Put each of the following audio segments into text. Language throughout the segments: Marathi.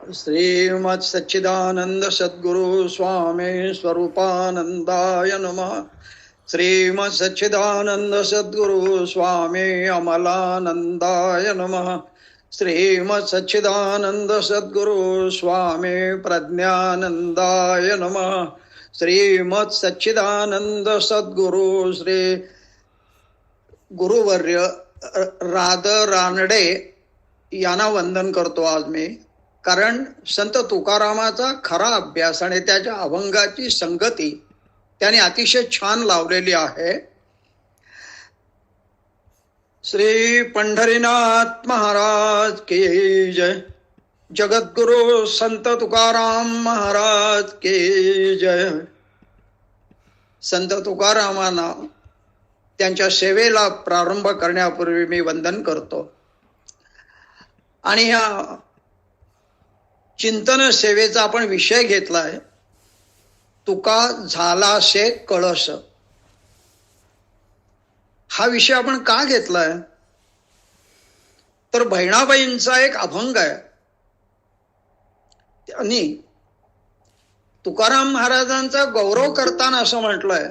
श्रीमत् सच्चिदानंद सद्गुरु स्वामी स्वरूपानंदाय नमः. श्रीमत् सच्चिदानंद सद्गुरु स्वामी अमलानंदाय नमः. श्रीमत् सच्चिदानंद सद्गुरु स्वामी प्रज्ञानंदाय नमः. श्रीमत् सच्चिदानंद सद्गुरु श्री गुरुवर्य रानडे यांना वंदन करतो आज मी. कारण संत तुकारामाचा खरा अभ्यास आणि त्याच्या अभंगाची संगती त्याने अतिशय छान लावलेली आहे. श्री पंढरीनाथ महाराज की जय. जगद्गुरु संत तुकाराम महाराज की जय. संत तुकारामांना त्यांच्या सेवेला प्रारंभ करण्यापूर्वी मी वंदन करतो. आणि ह्या चिंतन सेवेचा आपण विषय घेतलाय, तुका झालासे कळस. हा विषय आपण का घेतलाय तर बहिणाबाईंचा एक अभंग आहे. त्यांनी तुकाराम महाराजांचा गौरव करताना असं म्हटलंय,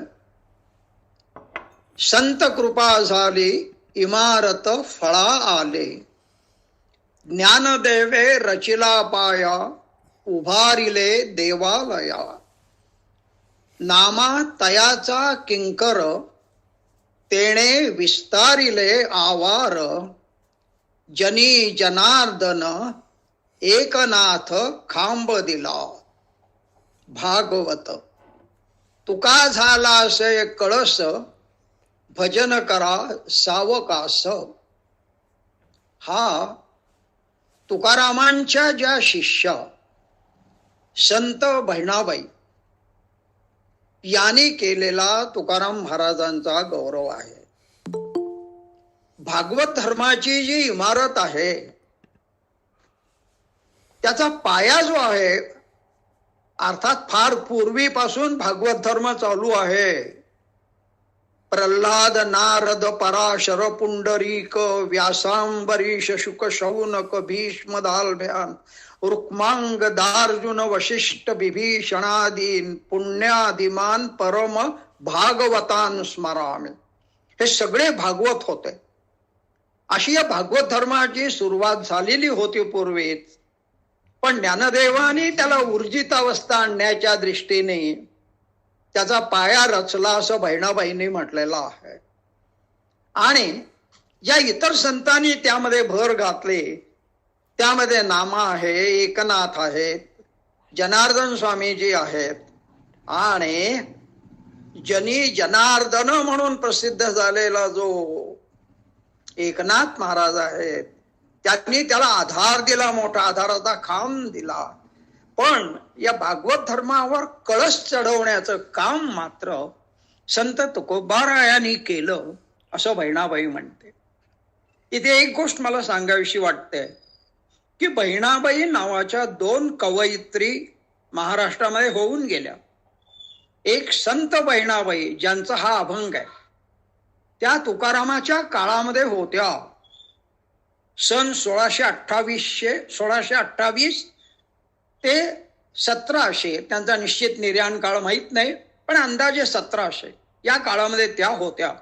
संत कृपा झाली इमारत फळा आले, ज्ञानदेवे रचिला पाया उभारिले देवालया, नामा तयाचा किंकर तेणे विस्तारिले आवार, जनी जनार्दन एकनाथ खांब दिला. भागवत. तुका झालासे कळस भजन करा सावकास. हा तुकारामांच्या ज्या शिष्य संत बहिणाबाई यांनी केलेला तुकाराम महाराजांचा गौरव आहे. भागवत धर्माची जी इमारत आहे त्याचा पाया जो आहे, अर्थात फार पूर्वीपासून भागवत धर्म चालू आहे. प्रल्हाद नारद पराशर पुंडरीक व्यासांबरीश शुक शौनक भीष्म दालभ्यान रुक्मांग दार्जुन वशिष्ठ विभीषणादीन पुण्यादिमान परम भागवतान स्मरामी. हे सगळे भागवत होते. अशी या भागवत धर्माची सुरुवात झालेली होती पूर्वीच. पण ज्ञानदेवाने त्याला ऊर्जित अवस्था आणण्याच्या दृष्टीने त्याचा पाया रचला असं बहिणाबाईंनी म्हटलेलं आहे. आणि ज्या इतर संतांनी त्यामध्ये भर घातली त्यामध्ये नामा आहे, एकनाथ आहेत, जनार्दन स्वामीजी आहेत आणि जनी जनार्दन म्हणून प्रसिद्ध झालेला जो एकनाथ महाराज आहेत, त्यांनी त्याला आधार दिला, मोठा आधाराचा खांब दिला. पण या भागवत धर्मावर कळस चढवण्याचं काम मात्र संत तुकोबारायांनी केलं असं बहिणाबाई म्हणते. इथे एक गोष्ट मला सांगावीशी वाटते की बहिणाबाई नावाच्या 2 कवयित्री महाराष्ट्रामध्ये होऊन गेल्या. एक संत बहिणाबाई ज्यांचा हा अभंग आहे, त्या तुकारामाच्या काळामध्ये होत्या. सन 1628 ते 1700, त्यांचा निश्चित निर्याण काळ माहीत नाही, पण अंदाजे 1700 या काळामध्ये त्या होत्या.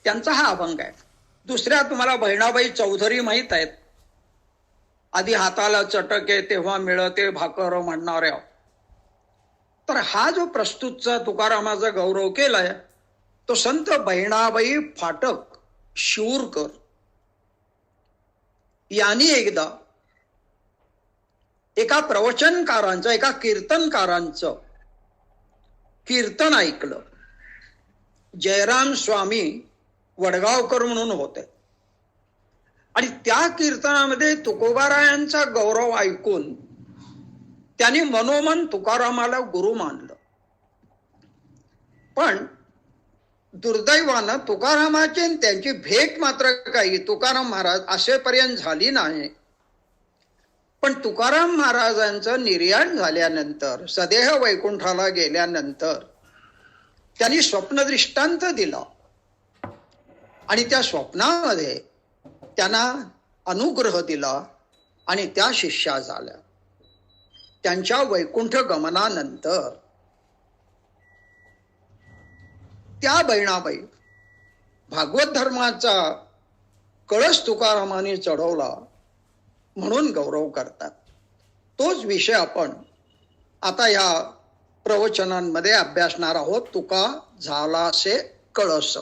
त्यांचा हा अभंग आहे. दुसऱ्या तुम्हाला बहिणाबाई चौधरी माहीत आहेत, आधी हाताला चटके तेव्हा मिळते भाकर म्हणणाऱ्या. तर हा जो प्रस्तुतचा तुकारामाचा गौरव केलाय तो संत बहिणाबाई फाटक शिवूरकर यांनी एकदा एका प्रवचनकारांचं, एका कीर्तनकारांचं कीर्तन ऐकलं. जयराम स्वामी वडगावकर म्हणून होते आणि त्या कीर्तनामध्ये तुकोबारायांचा गौरव ऐकून त्यांनी मनोमन तुकारामाला गुरु मानलं. पण दुर्दैवानं तुकारामाची त्यांची भेट मात्र काही तुकाराम महाराज असेपर्यंत झाली नाही. पण तुकाराम महाराजांचं निर्याण झाल्यानंतर, सदेह वैकुंठाला गेल्यानंतर त्यांनी स्वप्नदृष्टांत दिला आणि त्या स्वप्नामध्ये त्यांना अनुग्रह दिला आणि त्या शिष्या झाल्या. त्यांच्या वैकुंठ गमनानंतर त्या बहिणाबाई भागवत धर्माचा कळस तुकारामाने चढवला म्हणून गौरव करतात. तोच विषय आपण आता या प्रवचनांमध्ये अभ्यासणार आहोत. तुका झालासे कळस.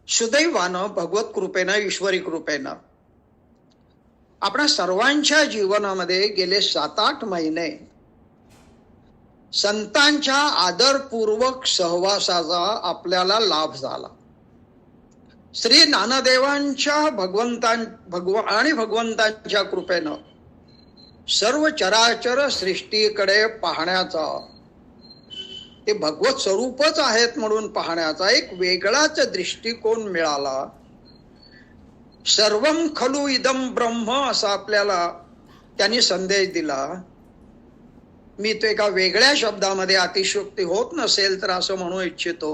सुदैवानं, भगवत कृपेनं, ईश्वरी कृपेनं आपणा सर्वांच्या जीवनामध्ये गेले 7-8 महिने संतांच्या आदरपूर्वक सहवासाचा आपल्याला लाभ झाला. श्री ज्ञानदेवांच्या भगवंतांच्या कृपेनं सर्व चराचर सृष्टीकडे पाहण्याचा, ते भगवत स्वरूपच आहेत म्हणून पाहण्याचा एक वेगळाच दृष्टिकोन मिळाला. सर्वम खलु इदम ब्रह्म असा आपल्याला त्यांनी संदेश दिला. मी तो एका वेगळ्या शब्दामध्ये अतिशयोक्ती होत नसेल तर असं म्हणू इच्छितो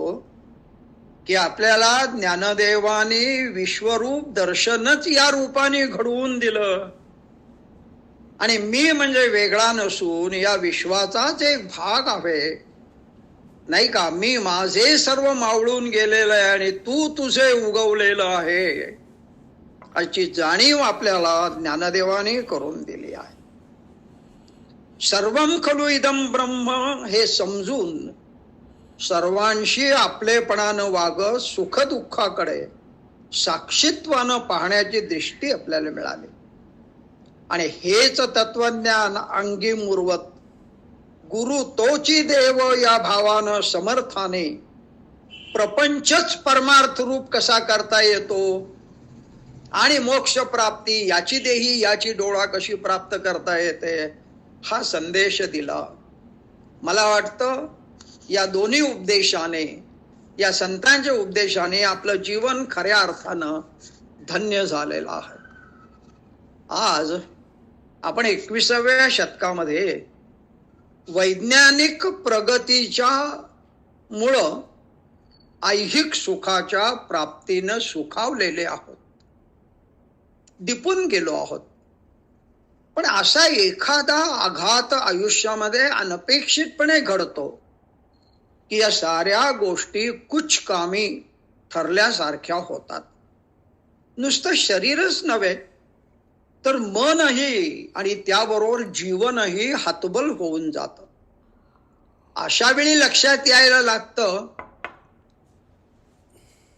की आपल्याला ज्ञानदेवाने विश्वरूप दर्शनच या रूपाने घडवून दिलं आणि मी म्हणजे वेगळा नसून या विश्वाचाच एक भाग आहे, नाही का. मी माझे सर्व मावळून गेलेलं आहे आणि तू तुझे उगवलेलं आहे अशी जाणीव आपल्याला ज्ञानदेवाने करून दिली आहे. सर्वम खलु इदम ब्रह्म हे समजून सर्वांशी आपलेपणानं वागत सुखदुःखाकडे साक्षीत्वानं पाहण्याची दृष्टी आपल्याला मिळाली आणि हेच तत्वज्ञान अंगी मुरवत गुरु तोची देव या भावानं समर्थाने प्रपंचच परमार्थ रूप कसा करता येतो आणि मोक्ष प्राप्ती याची देही याची डोळा कशी प्राप्त करता येते हा संदेश दिला. मला वाटतं या दोन्ही उपदेशाने, या संतांच्या उपदेशाने आपलं जीवन खऱ्या अर्थानं धन्य झालेलं आहे. आज आपण 21व्या शतकामध्ये वैज्ञानिक प्रगतीच्या मुळं ऐहिक सुखाच्या प्राप्तीनं सुखावलेले आहोत, दिपून गेलो आहोत. पण असा एखादा आघात आयुष्यामध्ये अनपेक्षितपणे घडतो की या साऱ्या गोष्टी कुचकामी ठरल्यासारख्या होतात. नुसतं शरीरच नव्हे तर मनही आणि त्याबरोबर जीवनही हतबल होऊन जातं. अशा वेळी लक्षात यायला लागतं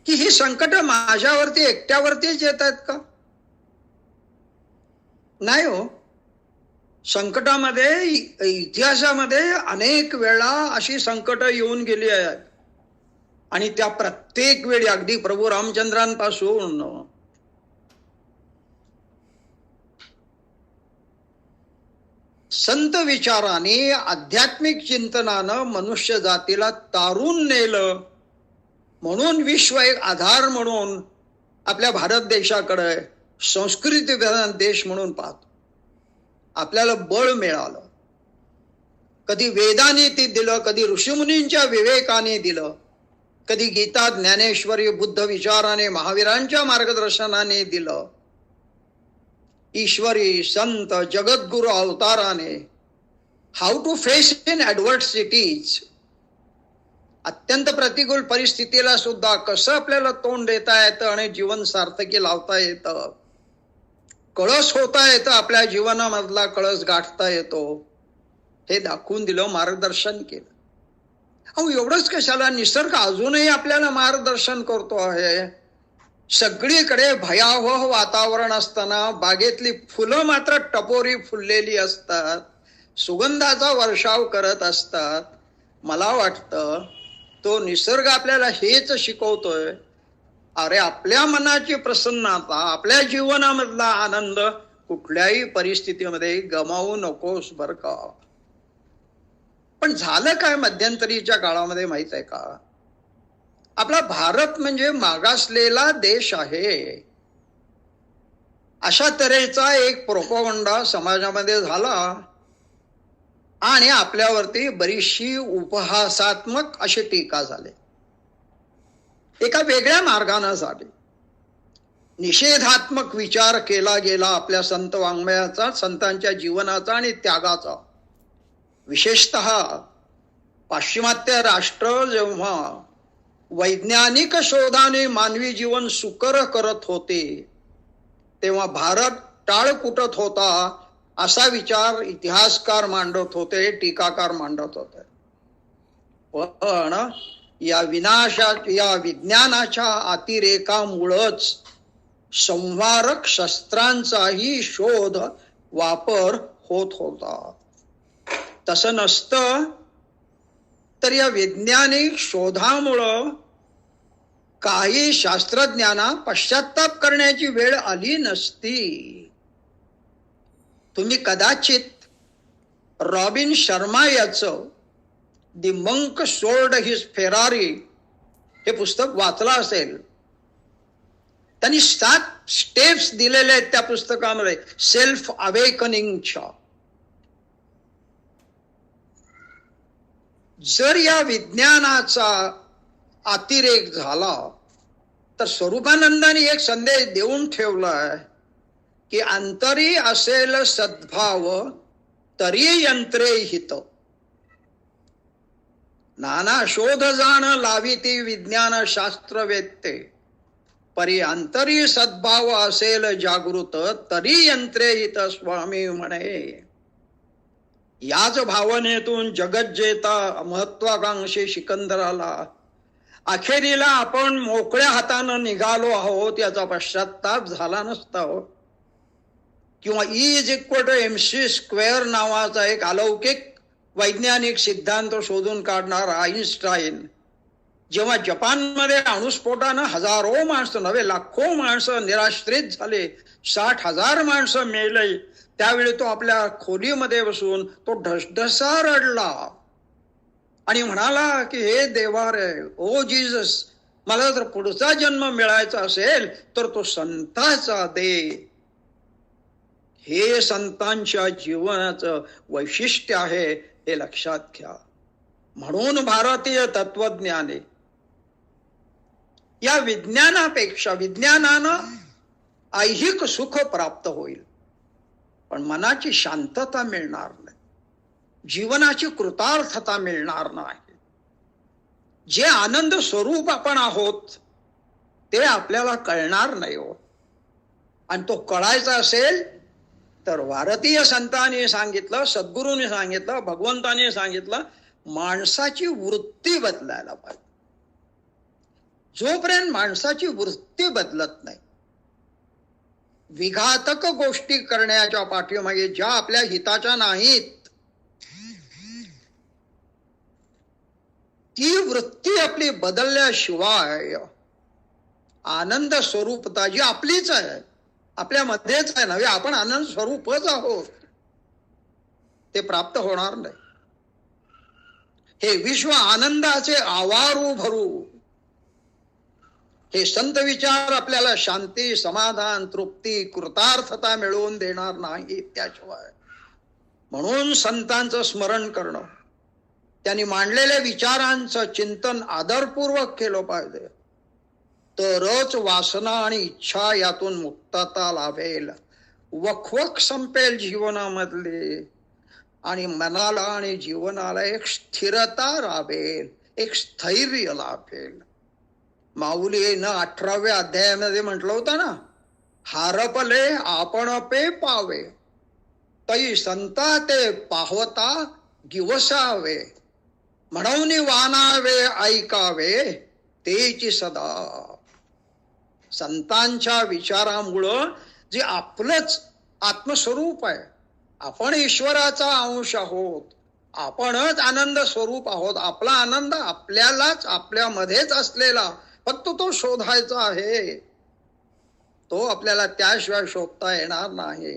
की ही संकट माझ्यावरती एकट्यावरतीच येत आहेत का? नाही हो. संकटामध्ये, इतिहासामध्ये अनेक वेळा अशी संकट येऊन गेली आहेत आणि त्या प्रत्येक वेळी अगदी प्रभू रामचंद्रांपासून संत विचाराने, आध्यात्मिक चिंतनानं मनुष्य जातीला तारून नेलं म्हणून विश्व एक आधार म्हणून आपल्या भारत देशाकडे संस्कृती देश म्हणून पाहतो. आपल्याला बळ मिळालं. कधी वेदाने ते दिलं, कधी ऋषीमुनींच्या विवेकाने दिलं, कधी गीता, ज्ञानेश्वरी, बुद्ध विचाराने, महावीरांच्या मार्गदर्शनाने दिलं. ईश्वरी, संत, जगद्गुरु अवताराने हाऊ टू फेस इन ॲडव्हर्सिटीज, अत्यंत प्रतिकूल परिस्थितीला सुद्धा कसं आपल्याला तोंड देता येतं आणि जीवन सार्थकी लावता येतं, कळस होता येतं, आपल्या जीवनामधला कळस गाठता येतो, हे दाखवून दिलं, मार्गदर्शन केलं. अहो एवढंच कशाला, निसर्ग अजूनही आपल्याला मार्गदर्शन करतो आहे. सगळीकडे भयावह वातावरण असताना बागेतली फुलं मात्र टपोरी फुललेली असतात, सुगंधाचा वर्षाव करत असतात. मला वाटतं तो निसर्ग आपल्याला हेच शिकवतोय, अरे आपल्या मनाची प्रसन्नता, आपल्या जीवनामधला आनंद कुठल्याही परिस्थितीमध्ये गमावू नकोस बर का. पण झालं काय मध्यंतरीच्या काळामध्ये माहित आहे का? आपला भारत म्हणजे मागासलेला देश आहे अशा तऱ्हेचा एक प्रोपगंडा समाजामध्ये झाला आणि आपल्यावरती बरीचशी उपहासात्मक अशी टीका झाली, एका वेगळ्या मार्गाने झाली. निषेधात्मक विचार केला गेला आपल्या संत वाङ्मयाचा, संतांच्या जीवनाचा आणि त्यागाचा. विशेषतः पाश्चिमात्य राष्ट्र जेव्हा वैज्ञानिक शोधाने मानवी जीवन सुकर करत होते तेव्हा भारत टाळ कुटत होता असा विचार इतिहासकार मांडत होते, टीकाकार मांडत होते. पण या विज्ञानाच्या अतिरेकामुळंच संहारक शस्त्रांचाही शोध वापर होत होता. तसं नसतं तर या वैज्ञानिक शोधामुळं काही शास्त्रज्ञांना पश्चाताप करण्याची वेळ आली नसती. तुम्ही कदाचित रॉबिन शर्मा याचं दी मंक सोल्ड हिज फेरारी हे पुस्तक वाचलं असेल. त्यांनी 7 स्टेप्स दिलेले आहेत त्या पुस्तकामध्ये सेल्फ अवेकनिंगच्या. जर या विज्ञानाचा अतिरेक झाला तर स्वरूपानंदांनी एक संदेश देऊन ठेवलाय की अंतरी असेल सद्भाव तरी यंत्रे हित. नाना शोध जाण लाविती विज्ञान शास्त्र वेत्ते, परी अंतरी सद्भाव असेल जागृत तरी यंत्रे हित स्वामी म्हणे. याच भावनेतून जगज्जेता महत्वाकांक्षी सिकंदराला अखेरीला आपण मोकळ्या हातानं निघालो आहोत याचा पश्चाताप झाला नसता. किंवा E=mc² नावाचा एक अलौकिक वैज्ञानिक सिद्धांत शोधून काढणारा आईन्स्टाईन जेव्हा जपानमध्ये अणुस्फोटानं हजारो माणसं नव्हे लाखो माणसं निराश्रित झाले, 60,000 माणसं मेले, त्यावेळी तो आपल्या खोलीमध्ये बसून तो ढसढसा रडला आणि म्हणाला की हे देवा रे, ओ जीसस, मला जर पुढचा जन्म मिळायचा असेल तर तो संतांचा दे. हे संतांच्या जीवनाचं वैशिष्ट्य आहे हे लक्षात घ्या. म्हणून भारतीय तत्वज्ञाने या विज्ञानापेक्षा विज्ञानानं ऐहिक सुख प्राप्त होईल पण मनाची शांतता मिळणार नाही, जीवनाची कृतार्थता मिळणार नाही. जे आनंद स्वरूप आपण आहोत ते आपल्याला कळणार नाही हो. आणि तो कळायचा असेल तर भारतीय संतांनी सांगितलं, सद्गुरूंनी सांगितलं, भगवंतांनी सांगितलं, माणसाची वृत्ती बदलायला पाहिजे. जोपर्यंत माणसाची वृत्ती बदलत नाही, विघातक गोष्टी करण्याच्या पाठीमागे ज्या आपल्या हिताच्या नाहीत ती वृत्ती आपली बदलल्याशिवाय आनंद स्वरूपता जी आपलीच आहे, आपल्यामध्येच आहे नव्हे, आपण आनंद स्वरूपच आहोत, ते प्राप्त होणार नाही. हे विश्व आनंदाचे आवारू भरू, हे संत विचार आपल्याला शांती, समाधान, तृप्ती, कृतार्थता मिळवून देणार नाही त्याशिवाय. म्हणून संतांचं स्मरण करणं, त्यांनी मांडलेल्या विचारांचं चिंतन आदरपूर्वक केलं पाहिजे, तरच वासना आणि इच्छा यातून मुक्तता लाभेल, वखवक संपेल जीवनामधली आणि मनाला आणि जीवनाला एक स्थिरता लाभेल, एक स्थैर्य लाभेल. माऊलीनं 18व्या अध्यायामध्ये म्हटलं होतं ना, हारपले आपण पे पावे तई संता ते पाहता गिवसावे, म्हणून वानावे ऐकावे तेची सदा. संतांच्या विचारामुळं जे आपलंच आत्मस्वरूप आहे, आपण ईश्वराचा अंश आहोत, आपणच आनंद स्वरूप आहोत, आपला आनंद आपल्यालाच आपल्यामध्येच असलेला, फक्त तो शोधायचा आहे. तो आपल्याला त्याशिवाय शोधता येणार नाही.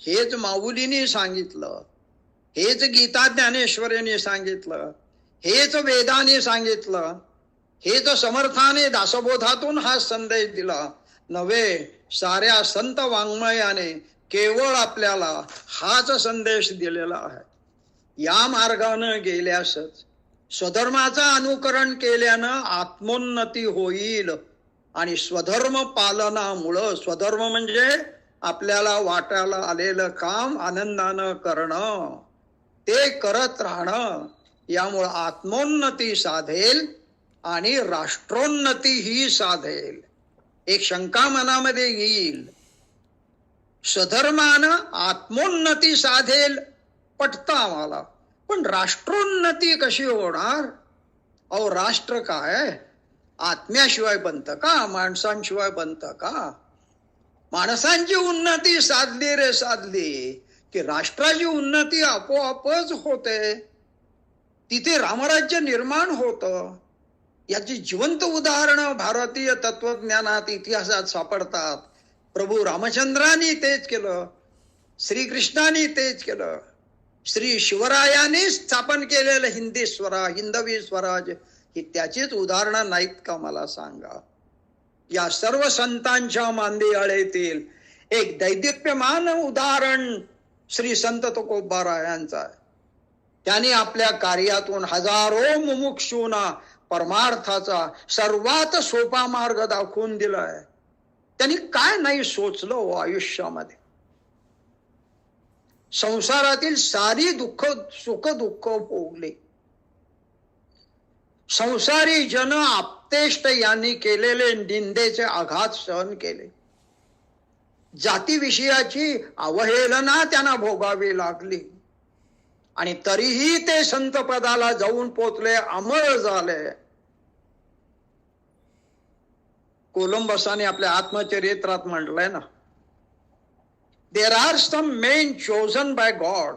हेच माऊलींनी सांगितलं, हेच गीता ज्ञानेश्वरीने सांगितलं, हेच वेदाने सांगितलं, हेच समर्थाने दासबोधातून हा संदेश दिला नव्हे. साऱ्या संत वाङ्मयाने केवळ आपल्याला हाच संदेश दिलेला आहे. या मार्गानं गेल्यासच, स्वधर्माचं अनुकरण केल्यानं आत्मोन्नती होईल, आणि स्वधर्म पालनामुळं, स्वधर्म म्हणजे आपल्याला वाटायला आलेलं काम आनंदानं करणं, ते करत राहणं, यामुळं आत्मोन्नती साधेल आणि राष्ट्रोन्नती ही साधेल. एक शंका मनामध्ये येईल, स्वधर्मानं आत्मोन्नती साधेल पटतं आम्हाला, पण राष्ट्रोन्नती कशी होणार? अहो, राष्ट्र काय आत्म्याशिवाय बनतं का? माणसांशिवाय बनतं का? माणसांची उन्नती साधली रे साधली की राष्ट्राची उन्नती आपोआपच होते. तिथे रामराज्य निर्माण होतं. याची जिवंत उदाहरणं भारतीय तत्वज्ञानात, इतिहासात सापडतात. प्रभू रामचंद्रांनी तेच केलं, श्रीकृष्णाने तेच केलं, श्री शिवरायांनी स्थापन केलेलं हिंदवी स्वराज ही त्याचीच उदाहरणं नाहीत का? मला सांगा. या सर्व संतांच्या मांदियाळीतील एक दैदिप्यमान उदाहरण श्री संत तुकोबारायांचं आहे. त्यांनी आपल्या कार्यातून हजारो मुमुक्षूंना परमार्थाचा सर्वात सोपा मार्ग दाखवून दिलाय. त्यांनी काय नाही सोचलं हो आयुष्यामध्ये. संसारातील सारी सुख दुःख भोगले. संसारी जन आप्तेष्ट यांनी केलेले निंदेचे आघात सहन केले. जातीविषयाची अवहेलना त्यांना भोगावी लागली आणि तरीही ते संत पदाला जाऊन पोचले, अमर झाले. कोलंबसाने आपल्या आत्मचरित्रात म्हटलंय ना, there are some men chosen by God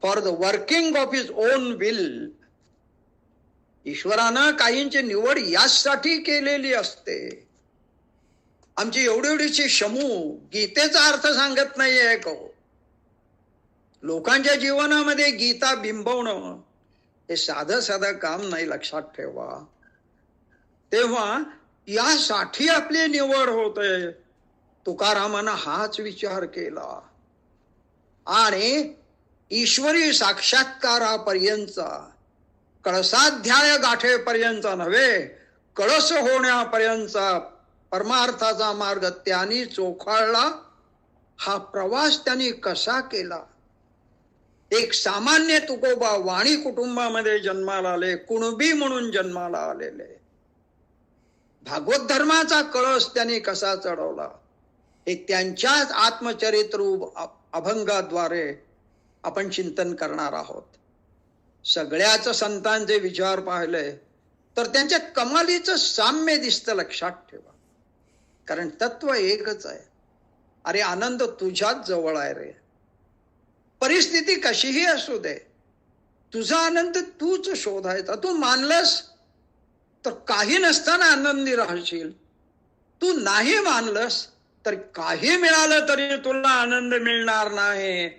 for the working of his own will. ईश्वरानं काहींची निवड यासाठी केलेली असते. आमची एवढीशी शमू गीतेचा अर्थ सांगत नाहीये का? लोकांच्या जीवनामध्ये गीता बिंबवणं हे साधं काम नाही, लक्षात ठेवा. तेव्हा यासाठी आपली निवड होते. तुकारामानं हाच विचार केला आणि ईश्वरी साक्षात्कारापर्यंतचा, कळसाध्याय गाठेपर्यंत नव्हे, कळस होण्यापर्यंतचा परमार्थाचा मार्ग त्यांनी चोखाळला. हा प्रवास त्यांनी कसा केला? एक सामान्य तुकोबा वाणी कुटुंबामध्ये जन्माला आले, कुणबी म्हणून जन्माला आलेले. भागवत धर्माचा कळस त्यांनी कसा चढवला हे त्यांच्याच आत्मचरित्र अभंगाद्वारे आपण चिंतन करणार आहोत. सगळ्याच संतांचे विचार पाहिले तर त्यांच्यात कमालीचं साम्य दिसतं, लक्षात ठेवा. कारण तत्व एकच आहे. अरे आनंद तुझ्याच जवळ आहे रे. परिस्थिती कशीही असू दे, तुझा आनंद तूच शोधायचा. तू मानलंस तर काही नसताना आनंदी राहशील. तू नाही मानलंस तर काही मिळालं तरी तुला आनंद मिळणार नाही.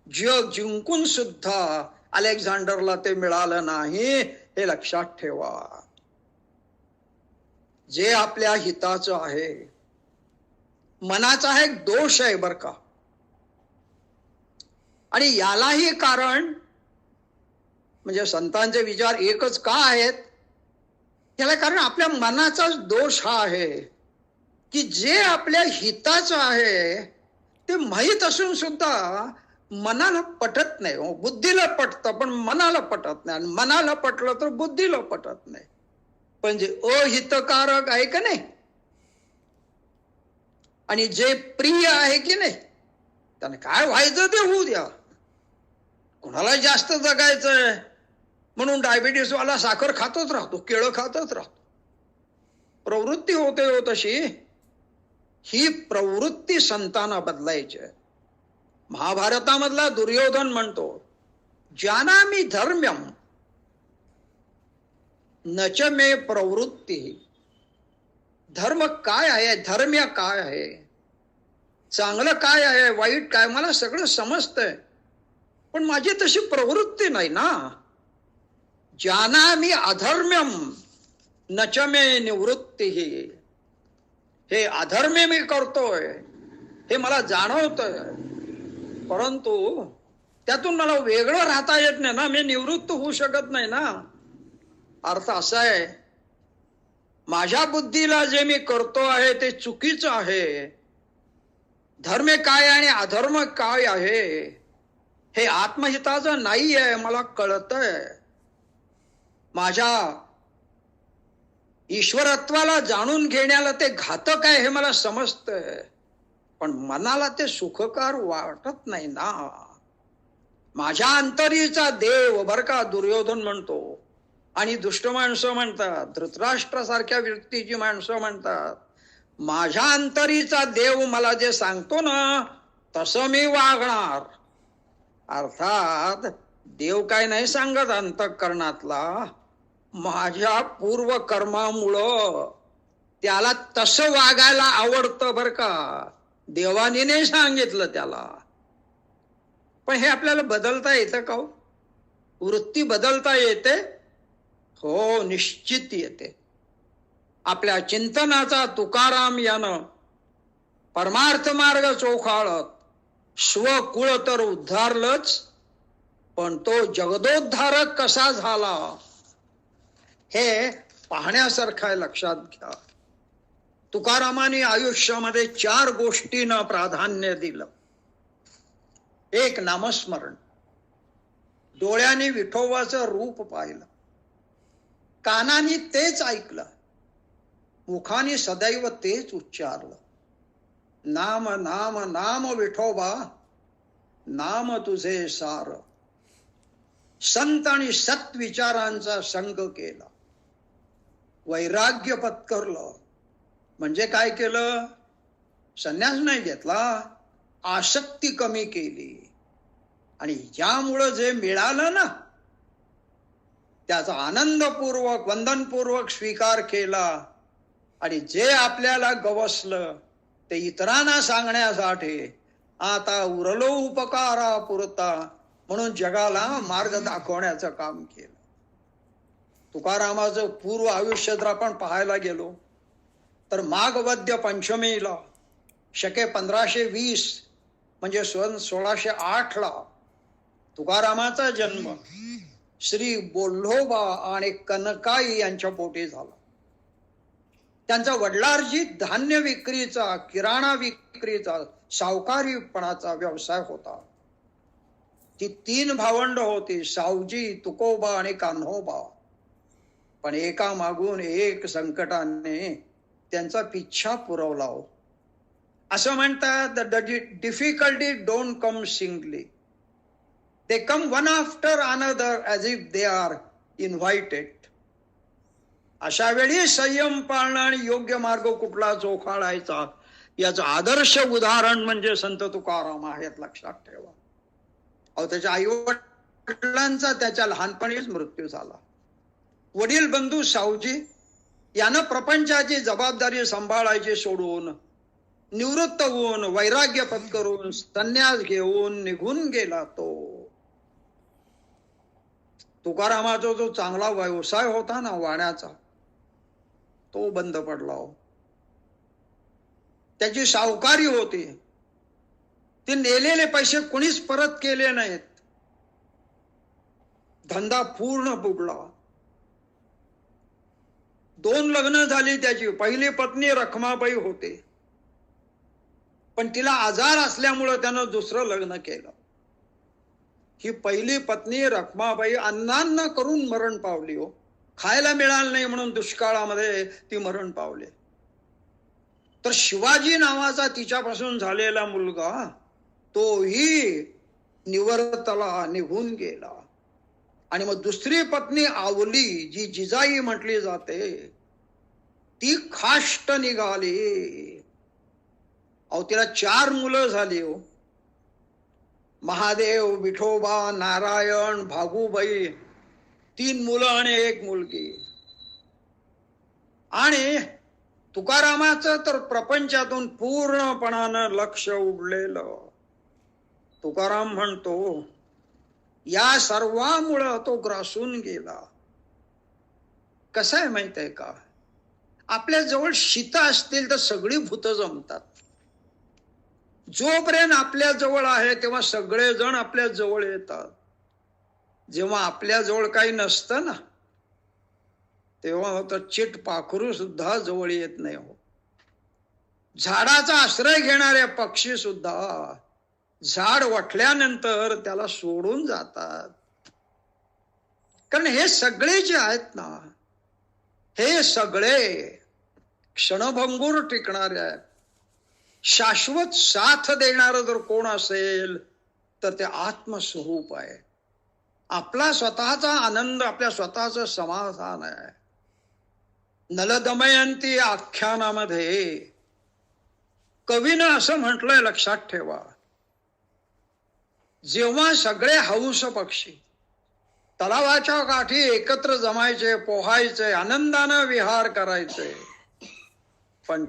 जग जिंकून सुद्धा अलेक्झांडरला ते मिळालं नाही, हे लक्षात ठेवा. जे आपल्या हिताचं आहे, मनाचा एक दोष आहे बर का. आणि यालाही कारण म्हणजे संतांचे विचार एकच का आहेत? याला कारण आपल्या मनाचाच दोष हा आहे की जे आपल्या हिताचं आहे ते माहीत असून सुद्धा मनाला पटत नाही. बुद्धीला पटतं पण मनाला पटत नाही, आणि मनाला पटलं तर बुद्धीला पटत नाही. पण जे अहितकारक आहे का नाही, आणि जे प्रिय आहे की नाही, त्याने काय व्हायचं ते होऊ द्या. कुणाला जास्त जगायचंय म्हणून डायबिटीस वाला साखर खातच राहतो, केळं खातच राहतो. प्रवृत्ती होते हो तशी. ही प्रवृत्ती संतांना बदलायची आहे. महाभारतामधला दुर्योधन म्हणतो, जानामि धर्म्यम नच मे प्रवृत्ती. धर्म काय आहे, धर्म्य काय आहे, चांगलं काय आहे, वाईट काय, मला सगळं समजतंय, पण माझी तशी प्रवृत्ती नाही ना. जानामि अधर्म्यम नच मे निवृत्ती. हे अधर्म्य मी करतोय हे मला जाणवतंय, परंतु त्यातून मला वेगळं राहता येत नाही ना, मी निवृत्त होऊ शकत नाही ना. अर्थ असा आहे, माझ्या बुद्धीला जे मी करतो आहे ते चुकीचं आहे. धर्म काय आणि अधर्म काय आहे हे आत्महिताचं नाही आहे मला कळतंय. माझ्या ईश्वरत्वाला जाणून घेण्याला ते घातक आहे हे मला समजतंय, पण मनाला ते सुखकार वाटत नाही ना. माझ्या अंतरीचा देव बर का दुर्योधन म्हणतो, आणि दुष्ट माणसं म्हणतात, धृतराष्ट्रासारख्या व्यक्तीची माणसं म्हणतात, माझ्या अंतरीचा देव मला जे सांगतो ना तसं मी वागणार. अर्थात देव काय नाही सांगत अंतःकरणातला, माझ्या पूर्व कर्मामुळं त्याला तसं वागायला आवडतं बर का. देवाने नाही सांगितलं त्याला. पण हे आपल्याला बदलता येतं का हो? वृत्ती बदलता येते? हो, निश्चित येते. आपल्या चिंतनाचा तुकाराम यानं परमार्थ मार्ग चोखाळत स्वकुळ तर उद्धारलंच, पण तो जगदोद्धारक कसा झाला हे पाहण्यासारखं आहे. लक्षात घ्या, तुकारामाने आयुष्यामध्ये 4 गोष्टींना प्राधान्य दिलं. एक, नामस्मरण. डोळ्याने विठोबाचं रूप पाहिलं, कानाने तेच ऐकलं, मुखाने सदैव तेच उच्चारलं. नाम नाम नाम विठोबा, नाम तुझे सार. संत आणि सत्विचारांचा संग केला, वैराग्य पत्करलं. म्हणजे काय केलं? संन्यास नाही घेतला, आसक्ती कमी केली, आणि यामुळं जे मिळालं ना त्याचा आनंदपूर्वक वंदनपूर्वक स्वीकार केला, आणि जे आपल्याला गवसलं ते इतरांना सांगण्यासाठी आता उरलो उपकारा पुरता म्हणून जगाला मार्ग दाखवण्याचं काम केलं. तुकारामाचं पूर्व आयुष्य जर आपण पाहायला गेलो तर माघ वद्य पंचमीला शके 1520 म्हणजे सन 1608 तुकारामाचा जन्म श्री बोल्होबा आणि कनकाई यांच्या पोटी झाला. त्यांचा वडिलार्जित धान्य विक्रीचा, किराणा विक्रीचा, सावकारीपणाचा व्यवसाय होता. ती 3 भावंड होती, सावजी, तुकोबा आणि कान्होबा. पण एका मागून एक संकटाने त्यांचा पिच्छा पुरवला हो. असं म्हणतात, the difficulty don't come singly, they come one after another as if they are invited. अशा वेळी संयम पाळणं आणि योग्य मार्ग कुठला चोखाळायचा याचं आदर्श उदाहरण म्हणजे संत तुकाराम आहेत. लक्षात ठेवा. अहो, त्याच्या आई वडिलांचा त्याच्या लहानपणीच मृत्यू झाला. वडील बंधू सावजी यानं प्रपंचाची जबाबदारी सांभाळायची सोडून निवृत्त होऊन वैराग्य पत्करून संन्यास घेऊन निघून गेला. तुकारामाचा जो चांगला व्यवसाय होता ना वाण्याचा, तो बंद पडला हो. त्याची सावकारी होती, ते नेलेले पैसे कोणीच परत केले नाहीत. धंदा पूर्ण बुडला. 2 लग्न झाली त्याची. पहिली पत्नी रखमाबाई होते, पण तिला आजार असल्यामुळं त्यानं दुसरं लग्न केलं. ही पहिली पत्नी रखमाबाई अन्नान्न करून मरण पावली हो. खायला मिळालं नाही म्हणून दुष्काळामध्ये ती मरण पावली. तर शिवाजी नावाचा तिच्यापासून झालेला मुलगा तोही निवर्तला, निघून गेला. आणि मग दुसरी पत्नी आवली, जी जिजाई म्हटली जाते, ती खाष्ट निघाली. अहो, तिला 4 मुलं झाली हो. महादेव, विठोबा, नारायण, भागूबाई, 3 मुलं आणि 1 मुलगी. आणि तुकारामाचं तर प्रपंचातून पूर्णपणानं लक्ष उडलेलं. तुकाराम म्हणतो, या सर्वामुळं तो ग्रासून गेला. कसं आहे माहित आहे का, आपल्या जवळ शीत असतील तर सगळी भूत जमतात. जोपर्यंत आपल्या जवळ आहे तेव्हा सगळे जण आपल्या जवळ येतात. जेव्हा आपल्या जवळ काही नसतं ना तेव्हा होतं चिट पाखरू सुद्धा जवळ येत नाही हो. झाडाचा आश्रय घेणारे पक्षी सुद्धा झाड वठल्यानंतर त्याला सोडून जातात. कारण हे सगळे जे आहेत ना, हे सगळे क्षणभंगूर टिकणारे आहेत. शाश्वत साथ देणार जर कोण असेल तर ते आत्मस्वरूप आहे. आपला स्वतःचा आनंद, आपल्या स्वतःचं समाधान आहे. नलदमयंती आख्यानामध्ये कवीनं असं म्हटलंय, लक्षात ठेवा, जेव्हा सगळे हंस पक्षी तलावाच्या काठी एकत्र जमायचे, पोहायचे, आनंदानं विहार करायचे, पण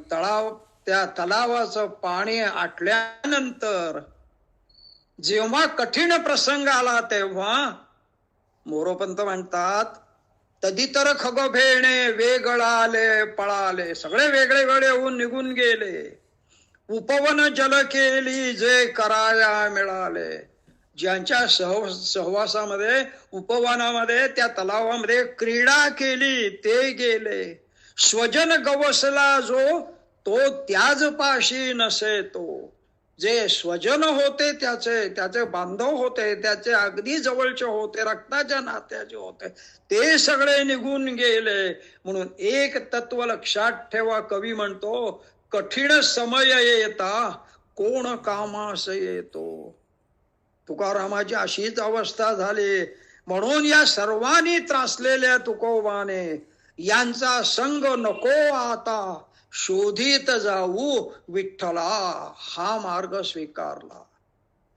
त्या तलावाचं पाणी आटल्यानंतर जेव्हा कठीण प्रसंग आला तेव्हा मोरोपंत म्हणतात, तदितर खग भेणे वेगळाले पळाले. सगळे वेगळे वेगळे होऊन निघून गेले. उपवन जल केली जे कराया मिळाले. ज्यांच्या सहवासामध्ये, उपवनामध्ये, त्या तलावामध्ये क्रीडा केली ते गेले. स्वजन गवसला जो तो त्याज पाशी नसे तो. जे स्वजन होते, त्याचे बांधव होते, त्याचे अगदी जवळचे होते, रक्ताच्या नात्याचे होते, ते सगळे निघून गेले. म्हणून एक तत्व लक्षात ठेवा, कवी म्हणतो, कठीण समय येता कोण कामास येतो. तुकारामाची अशीच अवस्था झाली. म्हणून या सर्वांनी त्रासलेल्या तुकोबाने यांचा संग नको आता, शोधित जाऊ विठ्ठला, हा मार्ग स्वीकारला.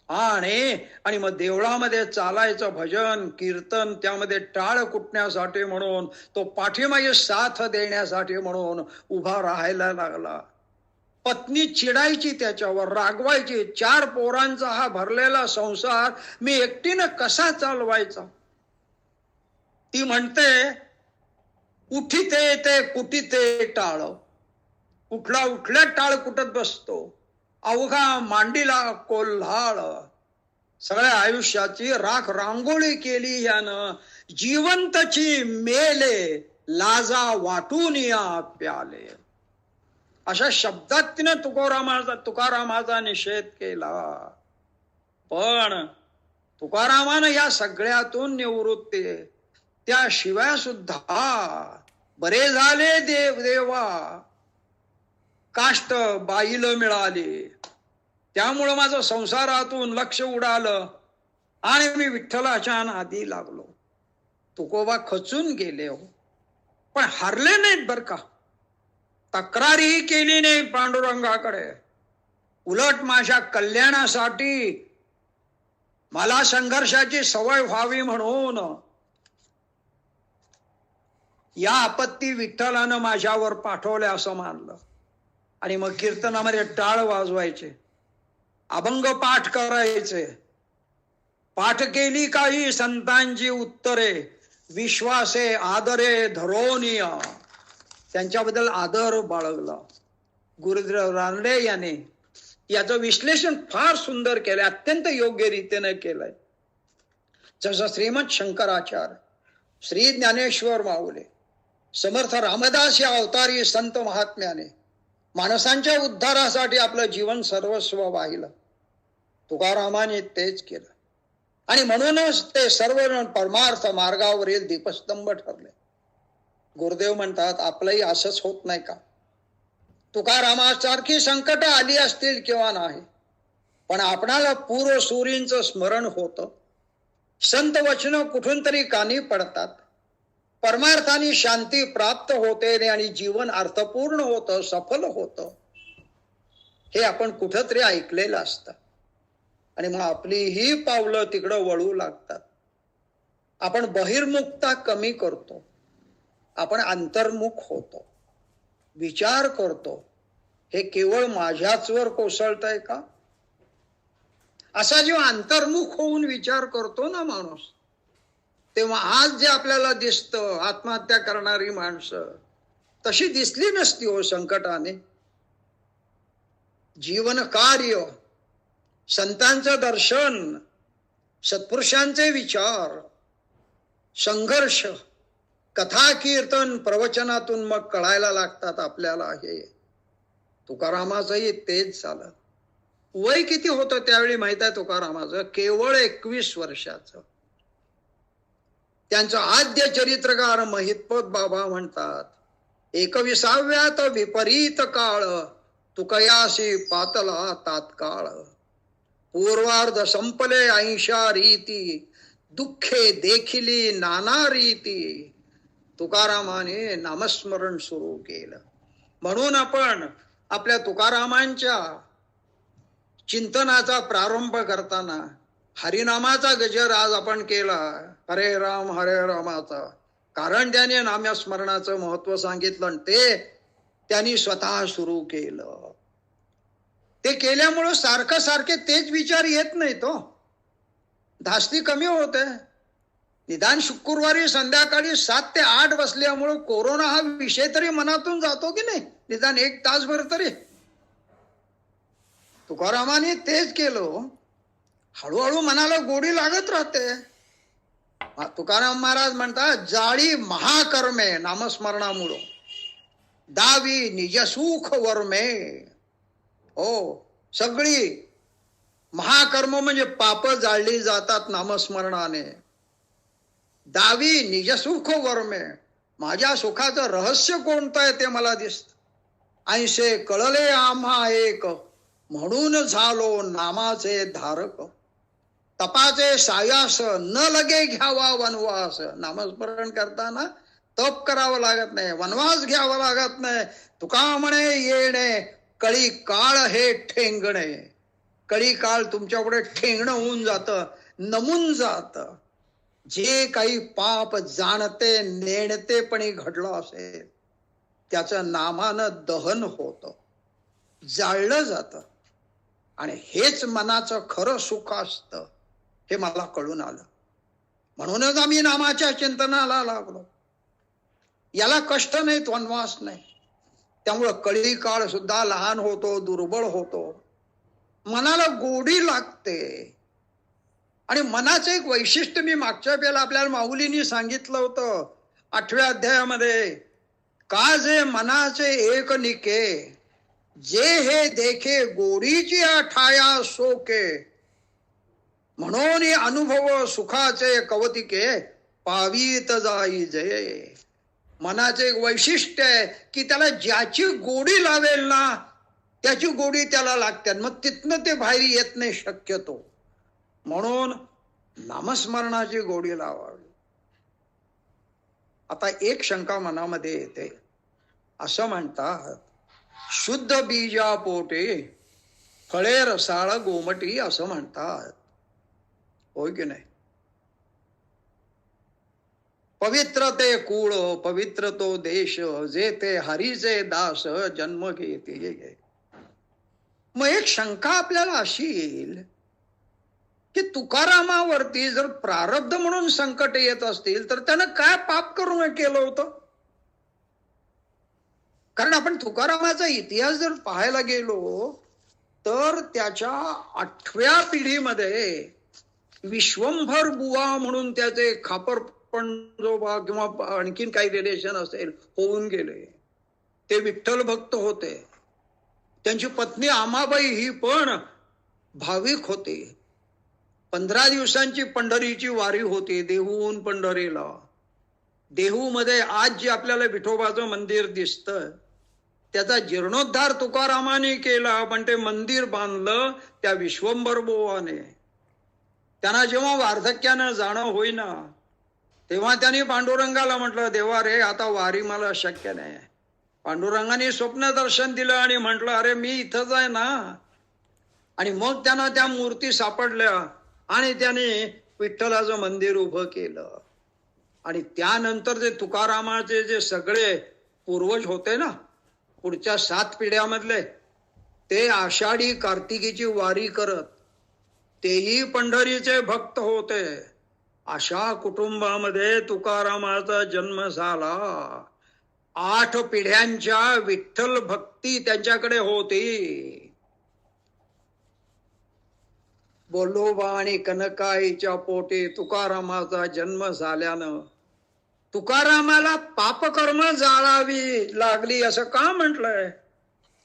आणि मग देवळामध्ये चालायचं, भजन कीर्तन, त्यामध्ये टाळ कुटण्यासाठी म्हणून, तो पाठीमागे साथ देण्यासाठी म्हणून उभा राहायला लागला. पत्नी चिडायची, त्याच्यावर रागवायची, 4 पोरांचा हा भरलेला संसार मी एकटीनं कसा चालवायचा. ती म्हणते, उठीते ते कुटीते टाळ. उठल्या टाळ कुटत बसतो, अवघा मांडीला कोल्हाळ. सगळ्या आयुष्याची राख रांगोळी केली यानं, जिवंतची मेले लाजा वाटून या प्याले. अशा शब्दात तिनं तुकारामाचा निषेध केला. पण तुकारामानं या सगळ्यातून निवृत्ती, त्याशिवाय सुद्धा बरे झाले देवा, काष्ट बाईल मिळाली, त्यामुळं माझं संसारातून लक्ष उडालं आणि मी विठ्ठलाच्या नादी लागलो. तुकोबा खचून गेले हो, पण हरले नाहीत बर का. तक्रारही केली नाही पांडुरंगाकडे. उलट माझ्या कल्याणासाठी, मला संघर्षाची सवय व्हावी म्हणून या आपत्ती विठ्ठलानं माझ्यावर पाठवल्या असं मानलं. आणि मग कीर्तनामध्ये टाळ वाजवायचे, अभंग पाठ करायचे. पाठ केली काही संतांची उत्तरे, विश्वासे आदरे धरोनिया. त्यांच्याबद्दल आदर बाळगला. गुरुदेव रानडे याने याचं विश्लेषण फार सुंदर केलंय, अत्यंत योग्य रीतीने केलंय. जसं श्रीमद शंकराचार्य, श्री ज्ञानेश्वर माऊली, समर्थ रामदास या अवतारी संत महात्म्याने माणसांच्या उद्धारासाठी आपलं जीवन सर्वस्व वाहिलं. तुकारामाने तेच केलं आणि म्हणूनच ते सर्व परमार्थ मार्गावरील दीपस्तंभ ठरले. गुरुदेव म्हणतात, आपलंही असंच होत नाही का? तुकारामासारखी संकट आली असतील किंवा नाही, पण आपणाला पूर्वसूरींचं स्मरण होतं. संत वचन कुठून तरी कानी पडतात. परमार्थाने शांती प्राप्त होते आणि जीवन अर्थपूर्ण होतं, सफल होतं. हे आपण कुठंतरी ऐकलेलं असतं. आणि मग आपली ही पावलं तिकडं वळू लागतात. आपण बहिर्मुखता कमी करतो, आपण अंतर्मुख होतो, विचार करतो. हे केवळ माझ्याच वर कोसळतंय का? असा जेव्हा अंतर्मुख होऊन विचार करतो ना माणूस, तेव्हा आज जे आपल्याला दिसतं, आत्महत्या करणारी माणसं तशी दिसली नसती हो संकटाने. जीवन कार्य, संतांचं दर्शन, सत्पुरुषांचे विचार, संघर्ष, कथा कीर्तन प्रवचनातून मग कळायला लागतात आपल्याला. हे तुकारामाचंही तेच झालं. वय किती होतं त्यावेळी माहित आहे तुकारामाचं? केवळ 21 वर्षाचं. त्यांचं आद्य चरित्रकार महितपत बाबा म्हणतात, 21व्यात विपरीत काळ तुकयासी पातला तात्काळ. पूर्वार्ध संपले 80 रीती दुःखे देखिली नाना रीती. तुकारामाने नामस्मरण सुरू केलं. म्हणून आपण आपल्या तुकारामांच्या चिंतनाचा प्रारंभ करताना हरिनामाचा गजर आज आपण केला, हरे रामाचा. कारण त्याने नामस्मरणाचं महत्व सांगितलं आणि ते त्यांनी स्वतः सुरू केलं. ते केल्यामुळं सारखं सारखे तेच विचार येत नाही तो, धास्ती कमी होते. निदान शुक्रवारी संध्याकाळी 7 ते 8 बसल्यामुळं कोरोना हा विषय तरी मनातून जातो की नाही, निदान 1 तासभर तरी. तुकारामाने तेच केलं. हळूहळू मनाला गोडी लागत राहते. तुकाराम महाराज म्हणतात, जाळी महाकर्मे नामस्मरणामुळं दावी निजसुख वर्मे. हो, सगळी महाकर्म म्हणजे पाप जाळली जातात नामस्मरणाने. दावी निजसुख वर्मे, माझ्या सुखाचं रहस्य कोणतं आहे ते मला दिसत. ऐसे कळले आम्हा एक, म्हणून झालो नामाचे धारक. तपाचे सायास न लगे घ्यावा वनवास. नामस्मरण करताना तप करावं लागत नाही, वनवास घ्यावा लागत नाही. तुका म्हणे येणे कळी काळ हे ठेंगणे. कळी काळ तुमच्यापुढे ठेंगणं होऊन जातं, नमून जातं. जे काही पाप जाणते नेणतेपणी घडलं असेल त्याचं नामानं दहन होतं, जाळलं जातं. आणि हेच मनाचं खरं सुख असतं हे मला कळून आलं. म्हणूनच आम्ही नामाच्या चिंतनाला लागलो. याला कष्ट नाहीत, वनवास नाही. त्यामुळं कळी काळ सुद्धा लहान होतो, दुर्बळ होतो, मनाला गोडी लागते. आणि मनाचं एक वैशिष्ट्य मी मागच्या वेळेला आपल्याला माऊलींनी सांगितलं होतं 8व्या अध्यायामध्ये, का जे मनाचे एक निके, जे हे देखे गोडीची ठाया सोके. म्हणून अनुभव सुखाचे कवतिके पावीत जाई जय. मनाचे एक वैशिष्ट्य आहे की त्याला ज्याची गोडी लावेल ना त्याची गोडी त्याला लागते, मग तिथनं ते बाहेर येत नाही शक्यतो. म्हणून नामस्मरणाची गोडी लावावी. आता एक शंका मनामध्ये येते. असं म्हणतात, शुद्ध बीजा पोटे फळे रसाळ गोमटी असं म्हणतात, होय की नाही? पवित्र ते कुळ पवित्र तो देश, जे ते हरीचे दास जन्म घेते. मग एक शंका आपल्याला अशी येईल की तुकारामावरती जर प्रारब्ध म्हणून संकट येत असतील तर त्यानं काय पाप करून केलं होतं? कारण आपण तुकारामाचा इतिहास जर पाहायला गेलो तर त्याच्या 8व्या पिढीमध्ये विश्वंभर बुवा म्हणून त्याचे खापर पणजोबा किंवा आणखीन काही रिलेशन असेल होऊन गेले. ते विठ्ठल भक्त होते. त्यांची पत्नी आमाबाई ही पण भाविक होती. 15 दिवसांची पंढरीची वारी होती देहूहून पंढरीला. देहूमध्ये आज जे आपल्याला विठोबाचं मंदिर दिसतं त्याचा जीर्णोद्धार तुकारामाने केला, पण ते मंदिर बांधलं त्या विश्वंभर बुवाने. त्यांना जेव्हा वार्धक्यानं जाणं होईना तेव्हा त्यांनी पांडुरंगाला म्हटलं, देवा रे आता वारी मला शक्य नाही. पांडुरंगाने स्वप्न दर्शन दिलं आणि म्हटलं, अरे मी इथंच आहे ना. आणि मग त्यांना त्या मूर्ती सापडल्या आणि त्याने विठ्ठलाचं मंदिर उभं केलं. आणि त्यानंतर ते तुकारामाचे जे सगळे पूर्वज होते ना पुढच्या 7 पिढ्यामधले, ते आषाढी कार्तिकीची वारी करत, तेही पंढरीचे भक्त होते. अशा कुटुंबामध्ये तुकारामाचा जन्म झाला. 8 पिढ्यांच्या विठ्ठल भक्ती त्यांच्याकडे होती. बोलोबा आणि कनकाईच्या पोटी तुकारामाचा जन्म झाल्यानं तुकारामाला पापकर्म जाळावी लागली असं का म्हटलंय?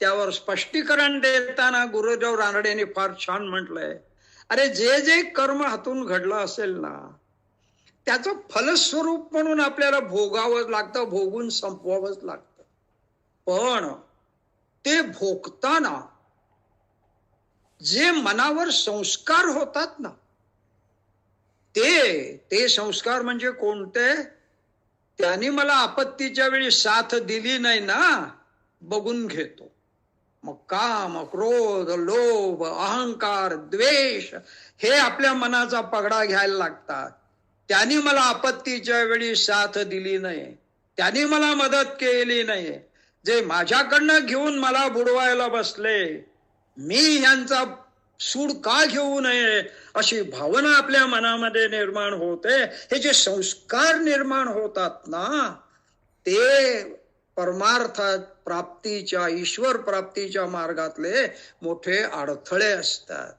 त्यावर स्पष्टीकरण देताना गुरुदेव रानडेंनी फार छान म्हटलंय, अरे जे जे कर्म हातून घडलं असेल ना, त्याचं फलस्वरूप म्हणून आपल्याला भोगावंच लागतं, भोगून संपवावंच लागतं. पण ते भोगताना जे मनावर संस्कार होतात ना, ते संस्कार म्हणजे कोणते? त्यांनी मला आपत्तीच्या वेळी साथ दिली नाही ना, बघून घेतो. मग काम, क्रोध, लोभ, अहंकार, द्वेष हे आपल्या मनाचा पगडा घ्यायला लागतात. त्यांनी मला आपत्तीच्या वेळी साथ दिली नाही, त्यांनी मला मदत केली नाही, जे माझ्याकडनं घेऊन मला बुडवायला बसले, मी यांचा सूड का घेऊ नये अशी भावना आपल्या मनामध्ये निर्माण होते. हे जे संस्कार निर्माण होतात ना, ते परमार्थात प्राप्तीच्या, ईश्वर प्राप्तीच्या मार्गातले मोठे अडथळे असतात.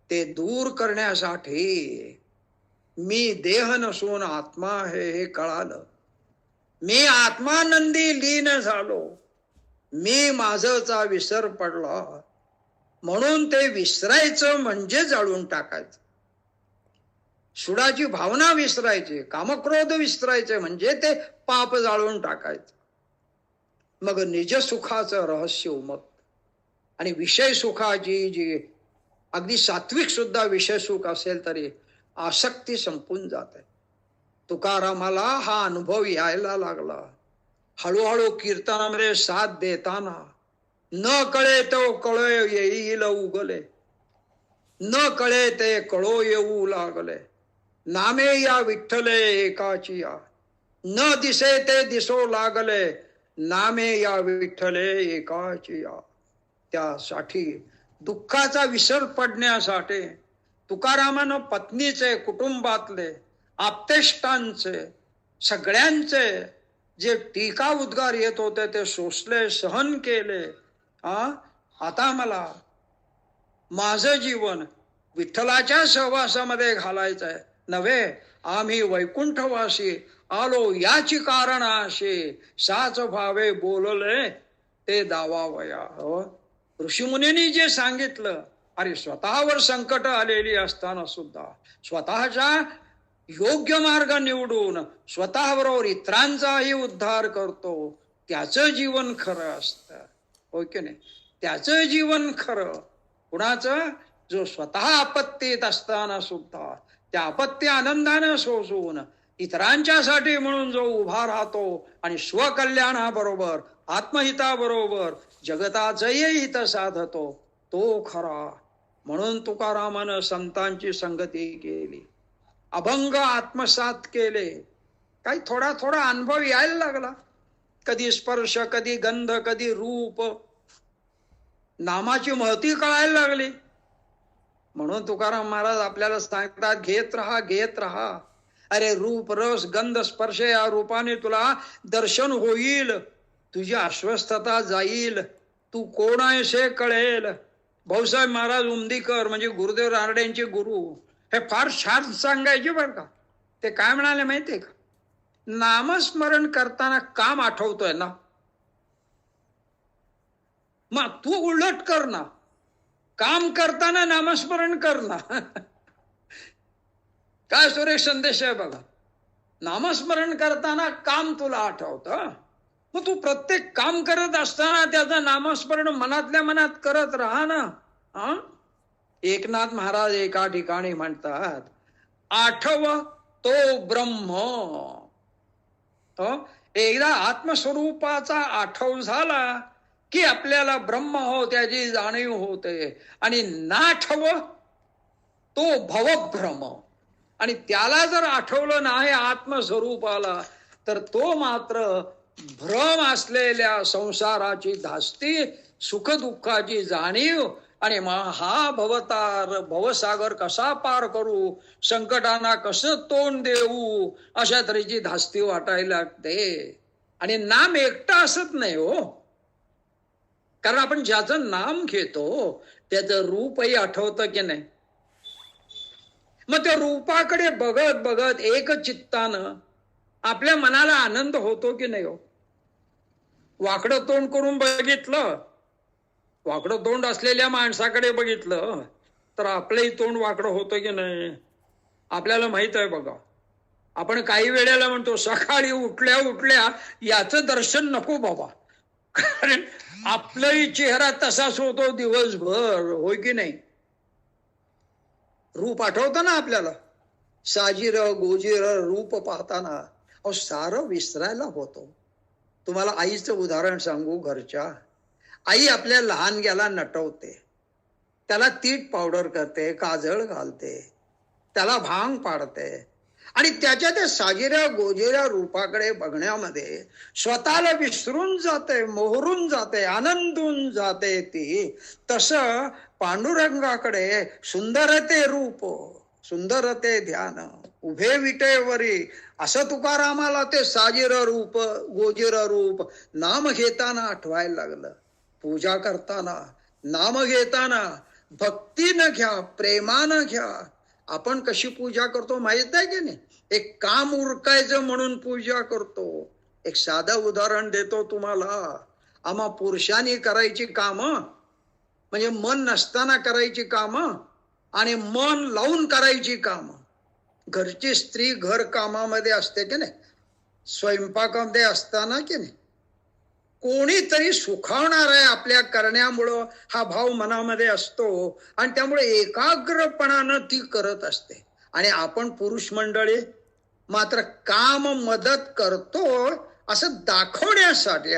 ते दूर करण्यासाठी मी देह नसून आत्मा आहे हे कळालं, मी आत्मानंदी लीन झालो, मी माझचा विसर पडला, म्हणून ते विसरायचं म्हणजे जाळून टाकायचं. सुडाची भावना विसरायची, कामक्रोध विसरायचे म्हणजे ते पाप जाळून टाकायचं. मग निजसुखाचं रहस्य उमगतं आणि विषय सुखाची जी अगदी सात्विक सुद्धा विषय सुख असेल तरी आसक्ती संपून जाते. तुकारामाला हा अनुभव यायला लागला. हळूहळू कीर्तनामध्ये साथ देताना न कळे तो कळो येईल उगले, न कळे ते कळो येऊ लागले, नामे या विठ्ठले एकाची या, न दिसे ते दिसो लागले, नामे या विठ्ठले एकाची या. त्यासाठी दुःखाचा विसर पडण्यासाठी तुकारामानं पत्नीचे, कुटुंबातले, आप्तेष्टांचे, सगळ्यांचे जे टीका उद्गार येत होते ते सोसले, सहन केले. आता मला माझं जीवन विठ्ठलाच्या सहवासामध्ये घालायचंय नव्हे, आम्ही वैकुंठवासी आलो याची कारण अशी, साच भावे बोलले ते दावावया. ऋषीमुनींनी जे सांगितलं, अरे स्वतःवर संकट आलेली असताना सुद्धा स्वतःचा योग्य मार्ग निवडून स्वतःबरोबर इतरांचाही उद्धार करतो, त्याचं जीवन खरं असतं. हो की नाही? त्याचं जीवन खरं. कुणाचं? जो स्वतः आपत्तीत असताना सुद्धा त्या आपत्ती आनंदानं सोसून इतरांच्यासाठी म्हणून जो उभा राहतो आणि स्वकल्याणाबरोबर, आत्महिताबरोबर जगताचंही हित साधतो, तो खरा. म्हणून तुकारामानं संतांची संगती केली, अभंग आत्मसात केले. काही थोडा थोडा अनुभव यायला लागला, कधी स्पर्श, कधी गंध, कधी रूप, नामाची महती कळायला लागली. म्हणून तुकाराम महाराज आपल्याला सांगतात, घेत राहा, घेत राहा. अरे रूप, रस, गंध, स्पर्श या रूपाने तुला दर्शन होईल, तुझी अस्वस्थता जाईल, तू कोण आहेस हे कळेल. भाऊसाहेब महाराज उमदीकर म्हणजे गुरुदेव रानडेंचे गुरु हे फार छान सांगायचे बरं का. ते काय म्हणाले माहितीये का? नामस्मरण करताना काम आठवतोय ना, मग तू उलट कर ना, काम करताना नामस्मरण कर ना. काय सुरेश संदेश आहे बघा. नामस्मरण करताना काम तुला आठवतं, मग तू प्रत्येक काम करत असताना त्याचं नामस्मरण मनातल्या मनात करत राहा ना. एकनाथ महाराज एका ठिकाणी म्हणतात, आठव तो ब्रह्म. एकदा आत्मस्वरूपाचा आठव झाला की आपल्याला ब्रह्म हो त्याची जाणीव होते. आणि नाठव तो भवभ्रम. आणि त्याला जर आठवलं नाही आत्मस्वरूपाला, तर तो मात्र भ्रम असलेल्या संसाराची धास्ती, सुखदुःखाची जाणीव आणि हा भवतार भवसागर कसा पार करू, संकटांना कसं तोंड देऊ, अशा तऱ्हेची धास्ती वाटायला लागते. आणि नाम एकटा असत नाही हो, कारण आपण ज्याचं नाम घेतो त्याचं रूपही आठवतं की नाही. मग त्या रूपाकडे बघत बघत एक चित्तानं आपल्या मनाला आनंद होतो की नाही हो? वाकडं तोंड करून बघितलं, वाकडं तोंड असलेल्या माणसाकडे बघितलं तर आपलंही तोंड वाकडं होतं की नाही आपल्याला माहित आहे बघा. आपण काही वेळेला म्हणतो सकाळी उठल्या उठल्या याचं दर्शन नको बाबा, कारण आपलाही चेहरा तसाच होतो दिवसभर, होय की नाही? रूप आठवतं ना आपल्याला, साजिर गोजिर रूप पाहताना अहो सारं विसरायला होतो. तुम्हाला आईचं उदाहरण सांगू. घरच्या आई आपल्या लहान ग्याला नटवते, त्याला तीट पावडर करते, काजळ घालते, त्याला भांग पाडते आणि त्याच्या त्या साजिऱ्या गोजिऱ्या रूपाकडे बघण्यामध्ये स्वतःला विसरून जाते, मोहरून जाते, आनंदून जाते ती. तसं पांडुरंगाकडे सुंदरते रूप, सुंदरते ध्यान, उभे विटेवरी, असं तुकारामाला ते साजिर रूप गोजिर रूप नाम घेताना आठवायला लागलं. पूजा करताना, नाम घेताना भक्तीनं घ्या, प्रेमानं घ्या. आपण कशी पूजा करतो माहित आहे की नाही? एक काम उरकायचं म्हणून पूजा करतो. एक साधं उदाहरण देतो तुम्हाला. आम्हा पुरुषांनी करायची कामं म्हणजे मन नसताना करायची कामं आणि मन लावून करायची कामं. घरची स्त्री घर कामामध्ये असते की नाही, स्वयंपाकामध्ये असताना की नाही, कोणीतरी सुखावणार आहे आपल्या करण्यामुळं हा भाव मनामध्ये असतो आणि त्यामुळे एकाग्रपणानं ती करत असते. आणि आपण पुरुष मंडळी मात्र काम मदत करतो असं दाखवण्यासाठी,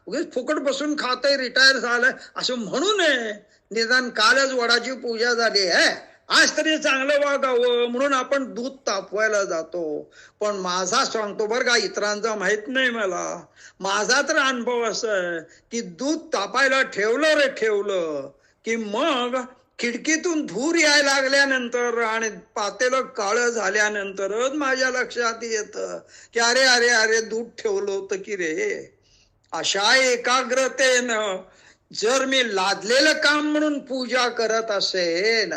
उगीच फुकट बसून खातंय, रिटायर झालंय असं म्हणू नये. निदान कालच वडाची पूजा झाली आहे, आज तरी चांगलं वागावं म्हणून आपण दूध तापवायला जातो. पण माझा सांगतो बरं का, इतरांचा माहित नाही मला, माझा तर अनुभव असा आहे की दूध तापायला ठेवलं रे ठेवलं की मग खिडकीतून धूर यायला लागल्यानंतर आणि पातेलं काळं झाल्यानंतरच माझ्या लक्षात येतं की अरे अरे अरे दूध ठेवलं होतं की रे. अशा एकाग्रतेनं जर मी लादलेलं काम म्हणून पूजा करत असेल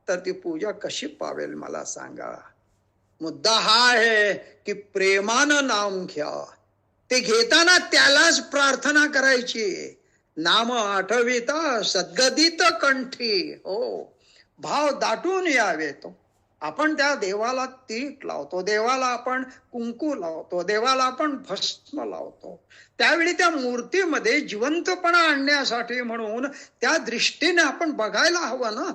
तर ती पूजा कशी पावेल मला सांगा. मुद्दा हा आहे की प्रेमानं नाम घ्या, ते घेताना त्यालाच प्रार्थना करायची. नाम आठविता सद्गदित कंठी, हो, भाव दाटून यावे. तो आपण त्या देवाला तीट लावतो, देवाला आपण कुंकू लावतो, देवाला आपण भस्म लावतो, त्यावेळी त्या मूर्तीमध्ये जिवंतपणा आणण्यासाठी म्हणून त्या दृष्टीने आपण बघायला हवं ना.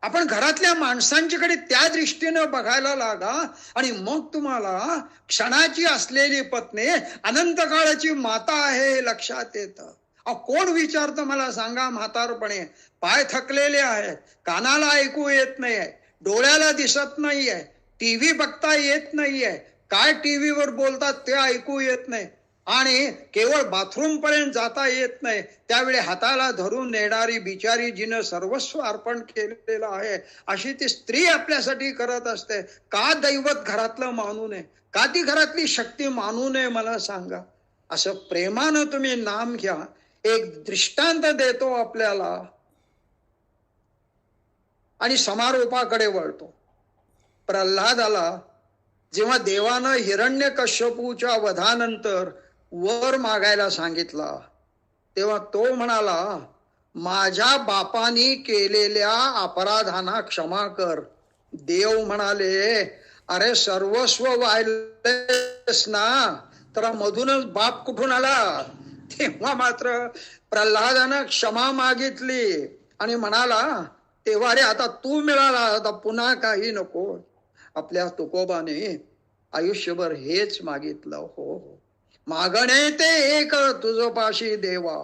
आपण घरातल्या माणसांच्याकडे त्या दृष्टीनं बघायला लागा आणि मग तुम्हाला क्षणाची असलेली पत्नी अनंत काळाची माता आहे हे लक्षात येतं. कोण विचारतं मला सांगा म्हातारपणे? पाय थकलेले आहेत, कानाला ऐकू येत नाहीये, डोळ्याला दिसत नाहीये, टीव्ही बघता येत नाहीये, काय टीव्हीवर बोलतात ते ऐकू येत नाही आणि केवळ बाथरूम पर्यंत जाता येत नाही, त्यावेळी हाताला धरून नेणारी बिचारी जिनं सर्वस्व अर्पण केलेलं आहे अशी ती स्त्री आपल्यासाठी करत असते. का दैवत घरातलं मानू नये? का ती घरातली शक्ती मानू नये मला सांगा. असं प्रेमानं तुम्ही नाम घ्या. एक दृष्टांत देतो आपल्याला आणि समारोपाकडे वळतो. प्रल्हादाला जेव्हा देवानं हिरण्यकश्यपूच्या वधानंतर वर मागायला सांगितला तेव्हा तो म्हणाला, माझ्या बापानी केलेल्या अपराधांना क्षमा कर. देव म्हणाले, अरे सर्वस्व वाहिलेस ना, तर मधूनच बाप कुठून आला? तेव्हा मात्र प्रल्हादानं क्षमा मागितली आणि म्हणाला, तेव्हा रे आता तू मिळाला, आता पुन्हा काही नको. आपल्या तुकोबाने आयुष्यभर हेच मागितलं. हो, मागणे ते एक तुझ पाशी देवा,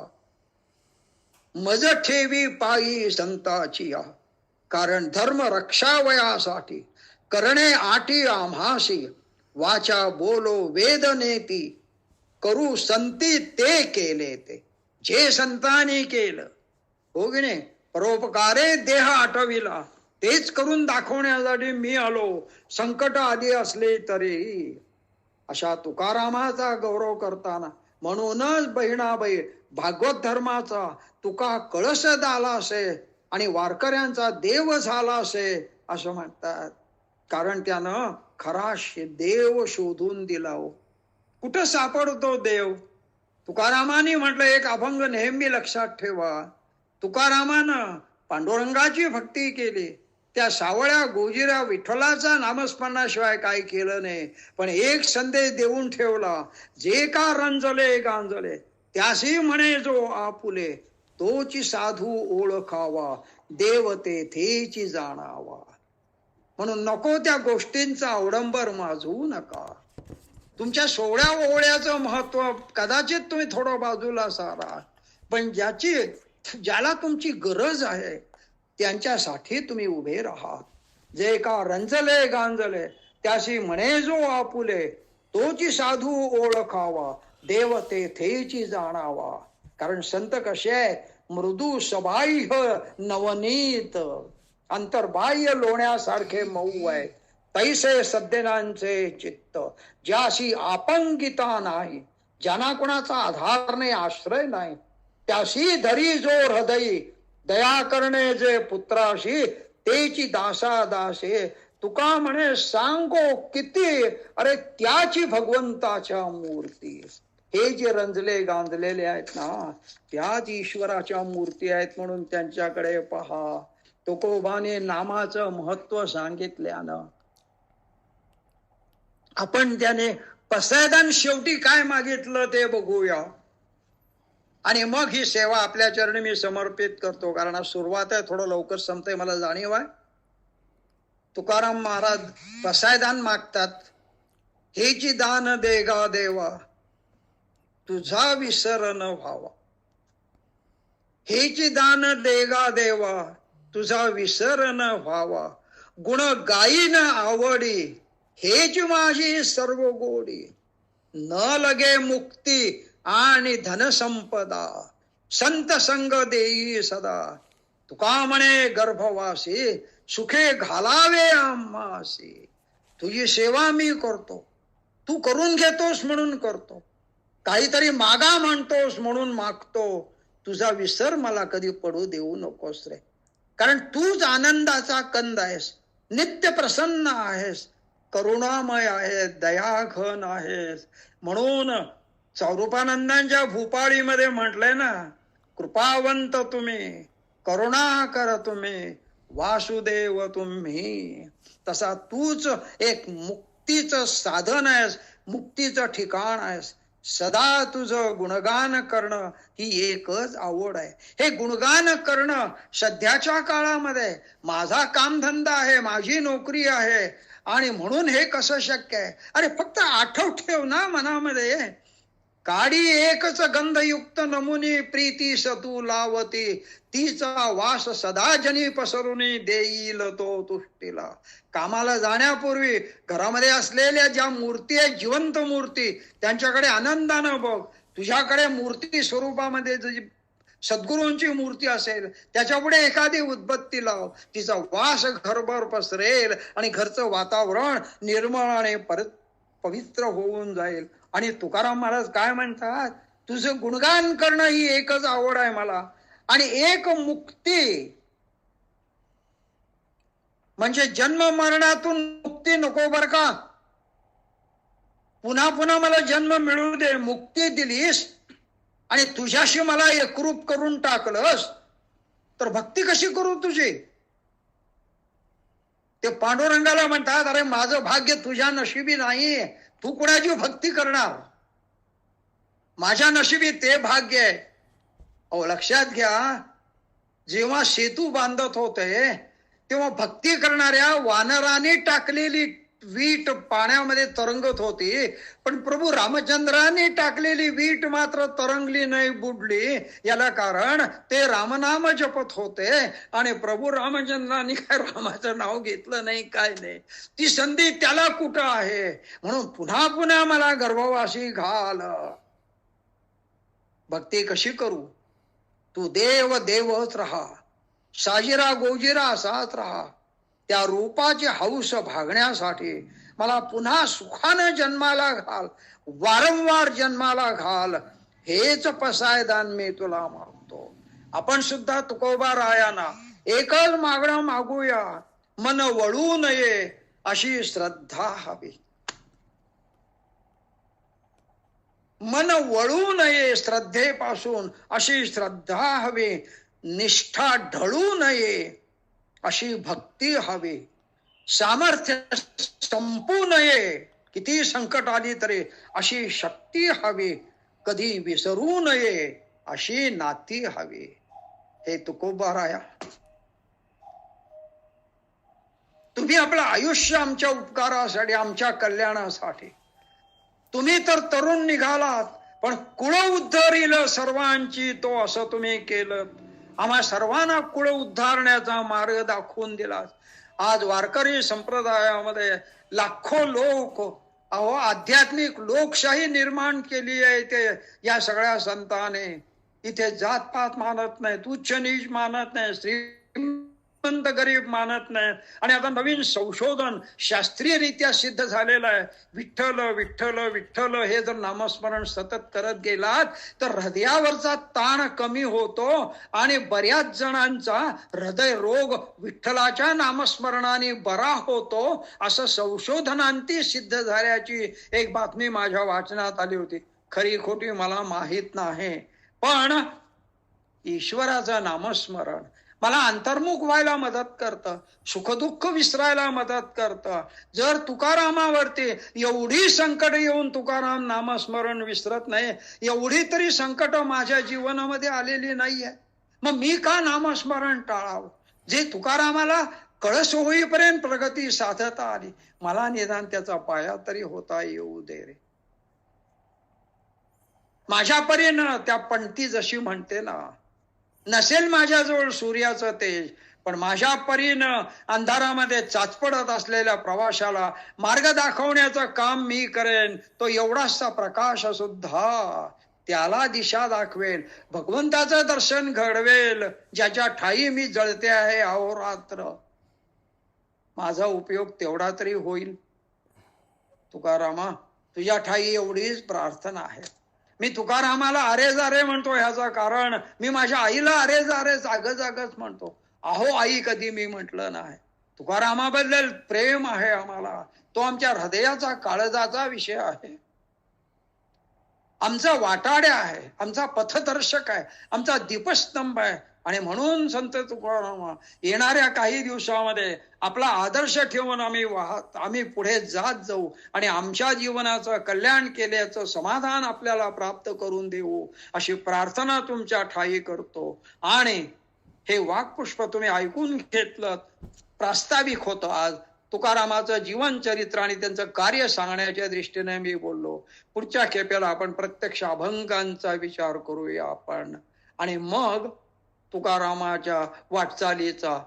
मज ठेवी पायी संताची, कारण धर्म रक्षावयासाठी करणे आटी आम्हासी, वाचा बोलो वेदनेती, करू संती ते केले ते, जे संतांनी केलं. हो की नाही? परोपकारे देह आठविला, तेच करून दाखवण्यासाठी मी आलो, संकट आली असले तरी. अशा तुकारामाचा गौरव करताना म्हणूनच बहिणाबाई भागवत धर्माचा तुका कळस झाला असे आणि वारकऱ्यांचा देव झाला असे असं म्हणतात. कारण त्यानं खरा देव शोधून दिला हो. कुठं सापडतो देव? तुकारामाने म्हटलं एक अभंग नेहमी लक्षात ठेवा. तुकारामानं पांडुरंगाची भक्ती केली, त्या सावळ्या गोजिऱ्या विठ्ठलाचा नामस्मरणाशिवाय काय केलं नाही. पण एक संदेश देऊन ठेवला, जे का रंजले गांजले त्यासी म्हणे जो आपुले, तोची साधू ओळखावा देव तेथेची जाणावा. म्हणून नको त्या गोष्टींचा अवडंबर माजू नका. तुमच्या सोहळ्या ओवळ्याचं महत्व कदाचित तुम्ही थोडं बाजूला सारा, पण ज्याला तुमची गरज आहे त्यांच्यासाठी तुम्ही उभे राहा. जे का रंजले गांजले त्याशी म्हणे जो आपुले, तोची साधू ओळखावा देव तेथेची जाणावा. कारण संत कसे आहे, मृदू सबाह्य नवनीत, अंतर्बाह्य लोण्यासारखे मऊ आहे. तैसे सज्जनांचे चित्त, ज्याशी आपंगिता नाही, ज्यांना कोणाचा आधार नाही, आश्रय नाही, त्याशी धरी जो हृदयी, दया करणे जे पुत्राशी, तेची दासा दासे. तुका म्हणे सांगो किती, अरे त्याची भगवंताच्या मूर्ती. हे जे रंजले गांजलेले आहेत ना, त्याच ईश्वराच्या मूर्ती आहेत. म्हणून त्यांच्याकडे पहा. तुकोबाने नामाचं महत्व सांगितल्यानं आपण त्याने पसायदान शेवटी काय मागितलं ते बघूया, आणि मग ही सेवा आपल्या चरणी मी समर्पित करतो. कारण सुरुवात आहे, थोडं लवकर संपतंय मला जाणीव आहे. तुकाराम महाराज पसायदान मागतात. हेची दान देगा देवा, तुझा विसर न व्हावा. हेची दान देगा देवा, तुझा विसर न व्हावा. गुण गायीन आवडी, हेच माझी सर्व गोडी. न लगे मुक्ती आणि धनसंपदा, संत संग देई सदा. तुका म्हणे गर्भवासी, सुखे घालावे आम्हासी. तुझी सेवा मी करतो, तू करून घेतोस म्हणून करतो, काहीतरी मागा म्हणतोस म्हणून मागतो. तुझा विसर मला कधी पडू देऊ नकोस रे. कारण तूच आनंदाचा कंद आहेस, नित्य प्रसन्न आहेस, करुणामय आहेस, दयाघन आहेस. म्हणून चौरूपानंदांच्या भूपाळीमध्ये म्हटलंय ना, कृपावंत तुम्ही, करुणाकर तुम्ही, वासुदेव तुम्ही. तसा तूच एक मुक्तीचं साधन आहेस, मुक्तीचं ठिकाण आहेस. सदा तुझं गुणगान करणं ही एकच आवड आहे. हे गुणगान करणं सध्याच्या काळामध्ये माझा कामधंदा आहे, माझी नोकरी आहे, आणि म्हणून हे कसं शक्य आहे? अरे फक्त आठव ठेव ना मनामध्ये, काडी एकच गंधयुक्त नमुनी प्रीती सतू लावती, तीचा वास सदा जनी पसरुनी देईल तो तुष्टीला. कामाला जाण्यापूर्वी घरामध्ये असलेल्या ज्या मूर्ती आहेत, जिवंत मूर्ती, त्यांच्याकडे आनंदानं बघ. तुझ्याकडे मूर्ती स्वरूपामध्ये जी सद्गुरूंची मूर्ती असेल, त्याच्यापुढे एखादी उदबत्ती लाव, तिचा वास घरभर पसरेल आणि घरचं वातावरण निर्मळ आणि पवित्र होऊन जाईल. आणि तुकाराम महाराज काय म्हणतात, तुझं गुणगान करणं ही एकच आवड आहे मला. आणि एक मुक्ती म्हणजे जन्म मरणातून मुक्ती नको बर का. पुन्हा पुन्हा मला जन्म मिळू दे. मुक्ती दिलीस आणि तुझ्याशी मला एकरूप करून टाकलंस, तर भक्ती कशी करू तुझी? ते पांडुरंगाला म्हणतात, अरे माझं भाग्य तुझ्या नशिबी नाही, तू कुणाची भक्ती करणार? माझ्या नशिबी ते भाग्य आहे. अहो लक्षात घ्या, जेव्हा सेतू बांधत होते तेव्हा भक्ती करणाऱ्या वानराने टाकलेली वीट पाण्यामध्ये तरंगत होती, पण प्रभू रामचंद्राने टाकलेली वीट मात्र तरंगली नाही, बुडली. याला कारण ते रामनाम जपत होते आणि प्रभू रामचंद्रांनी काय रामाचं नाव घेतलं नाही, काय नाही. ती संधी त्याला कुठं आहे? म्हणून पुन्हा पुन्हा मला गर्भवासी घाल. भक्ती कशी करू? तू देव देवच राहा, साजिरा गोजिरा असाच राहा. त्या रूपाची हौस भागण्यासाठी मला पुन्हा सुखानं जन्माला घाल, वारंवार जन्माला घाल. हेच पसायदान मी तुला मागतो. आपण सुद्धा तुकोबा रायाना एकच मागणं मागूया, मन वळू नये अशी श्रद्धा हवी. मन वळू नये श्रद्धेपासून अशी श्रद्धा हवी. निष्ठा ढळू नये अशी भक्ती हवी. सामर्थ्य संपू नये किती संकट आली तरी अशी शक्ती हवी. कधी विसरू नये अशी नाती हवी. हे तुकोबाराया, तुम्ही आपलं आयुष्य आमच्या उपकारासाठी, आमच्या कल्याणासाठी, तुम्ही तर तरुण निघालात, पण कुळ उद्धरील सर्वांची तो असं तुम्ही केलं. आम्हा सर्वांना कुळ उद्धारण्याचा मार्ग दाखवून दिला. आज वारकरी संप्रदायामध्ये लाखो लोक, अहो आध्यात्मिक लोकशाही निर्माण केली आहे ते या सगळ्या संतांनी. इथे जातपात मानत नाही, उच्च नीच मानत नाही, श्रीमंत गरीब मानत नाही. आणि आता नवीन संशोधन शास्त्रीयरित्या सिद्ध झालेलं आहे. विठ्ठल विठ्ठल विठ्ठल हे जर नामस्मरण सतत करत गेलात तर हृदयावरचा ताण कमी होतो आणि बऱ्याच जणांचा हृदय रोग विठ्ठलाच्या नामस्मरणाने बरा होतो, असं संशोधनांती सिद्ध झाल्याची एक बातमी माझ्या वाचनात आली होती. खरी खोटी मला माहित नाही, पण ईश्वराचं नामस्मरण मला अंतर्मुख व्हायला मदत करतं, सुखदुःख विसरायला मदत करतं. जर तुकारामावरती एवढी संकट येऊन तुकाराम नामस्मरण विसरत नाही, एवढी तरी संकट माझ्या जीवनामध्ये आलेली नाहीये, मग मी का नामस्मरण टाळावं? जे तुकारामाला कळस होईपर्यंत प्रगती साधता आली, मला निदान त्याचा पाया तरी होता येऊ दे रे. माझ्या परीनं त्या पणती जशी म्हणते ना, नसेल माझ्याजवळ सूर्याचं तेज, पण माझ्या परीनं अंधारामध्ये चाचपडत असलेल्या प्रवाशाला मार्ग दाखवण्याचं काम मी करेन. तो एवढासा प्रकाश सुद्धा त्याला दिशा दाखवेल, भगवंताचं दर्शन घडवेल, ज्याच्या ठाई मी जळते आहे अहोरात्र. माझा उपयोग तेवढा तरी होईल. तुकारामा, तुझ्या ठाई एवढीच प्रार्थना आहे. मी तुकारामाला अरे जारे म्हणतो ह्याचं कारण मी माझ्या आईला अरे जारे जागच म्हणतो. अहो आई कधी मी म्हटलं नाही. तुकारामाबद्दल प्रेम आहे आम्हाला, तो आमच्या हृदयाचा काळजाचा विषय आहे, आमचा वाटाड्या आहे, आमचा पथदर्शक आहे, आमचा दीपस्तंभ आहे. आणि म्हणून संत तुकाराम येणाऱ्या काही दिवसामध्ये आपला आदर्श ठेवून आम्ही पुढे जात जाऊ आणि आमच्या जीवनाचं कल्याण केल्याचं समाधान आपल्याला प्राप्त करून देऊ, अशी प्रार्थना तुमच्या ठाई करतो. आणि हे वाक्पुष्प तुम्ही ऐकून घेतलं, प्रास्ताविक होतं. आज तुकारामाचं जीवन चरित्र आणि त्यांचं कार्य सांगण्याच्या दृष्टीने मी बोललो. पुढच्या खेपेला आपण प्रत्यक्ष अभंगांचा विचार करूया आपण, आणि मग तुकारामाच्या वाटचालीचा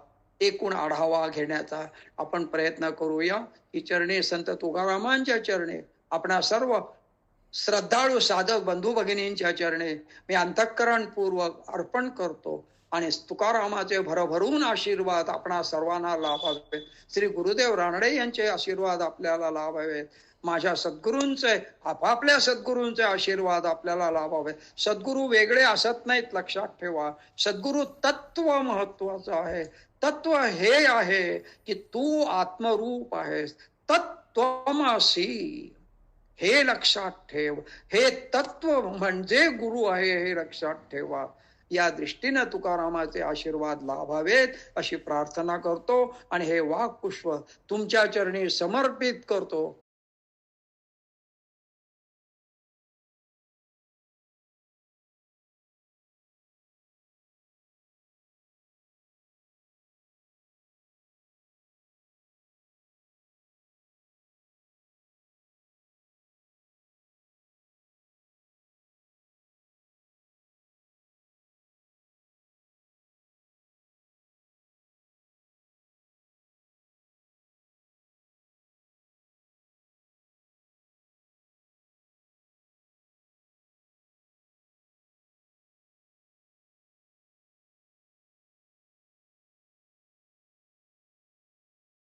एकूण आढावा घेण्याचा आपण प्रयत्न करूया. ही चरणे संत तुकारामांच्या चरणे, आपणा सर्व श्रद्धाळू साधक बंधू भगिनींच्या चरणे मी अंतःकरणपूर्वक अर्पण करतो. आणि तुकारामाचे भरभरून आशीर्वाद आपणा सर्वांना लाभावे. श्री गुरुदेव रानडे यांचे आशीर्वाद आपल्याला लाभावेत. माझ्या सद्गुरूंचे, आपापल्या सद्गुरूंचे आशीर्वाद आपल्याला लाभावे. सद्गुरू वेगळे असत नाहीत, लक्षात ठेवा. सद्गुरू तत्व महत्वाचं आहे. तत्व हे आहे की तू आत्मरूप आहेस, तत्त्वमसि, हे लक्षात ठेव. हे तत्व म्हणजे गुरु आहे, हे लक्षात ठेवा. या दृष्टीने तुकारामाचे आशीर्वाद लाभावेत अशी प्रार्थना करतो आणि हे वाक्पुष्प तुमच्या चरणी समर्पित करतो.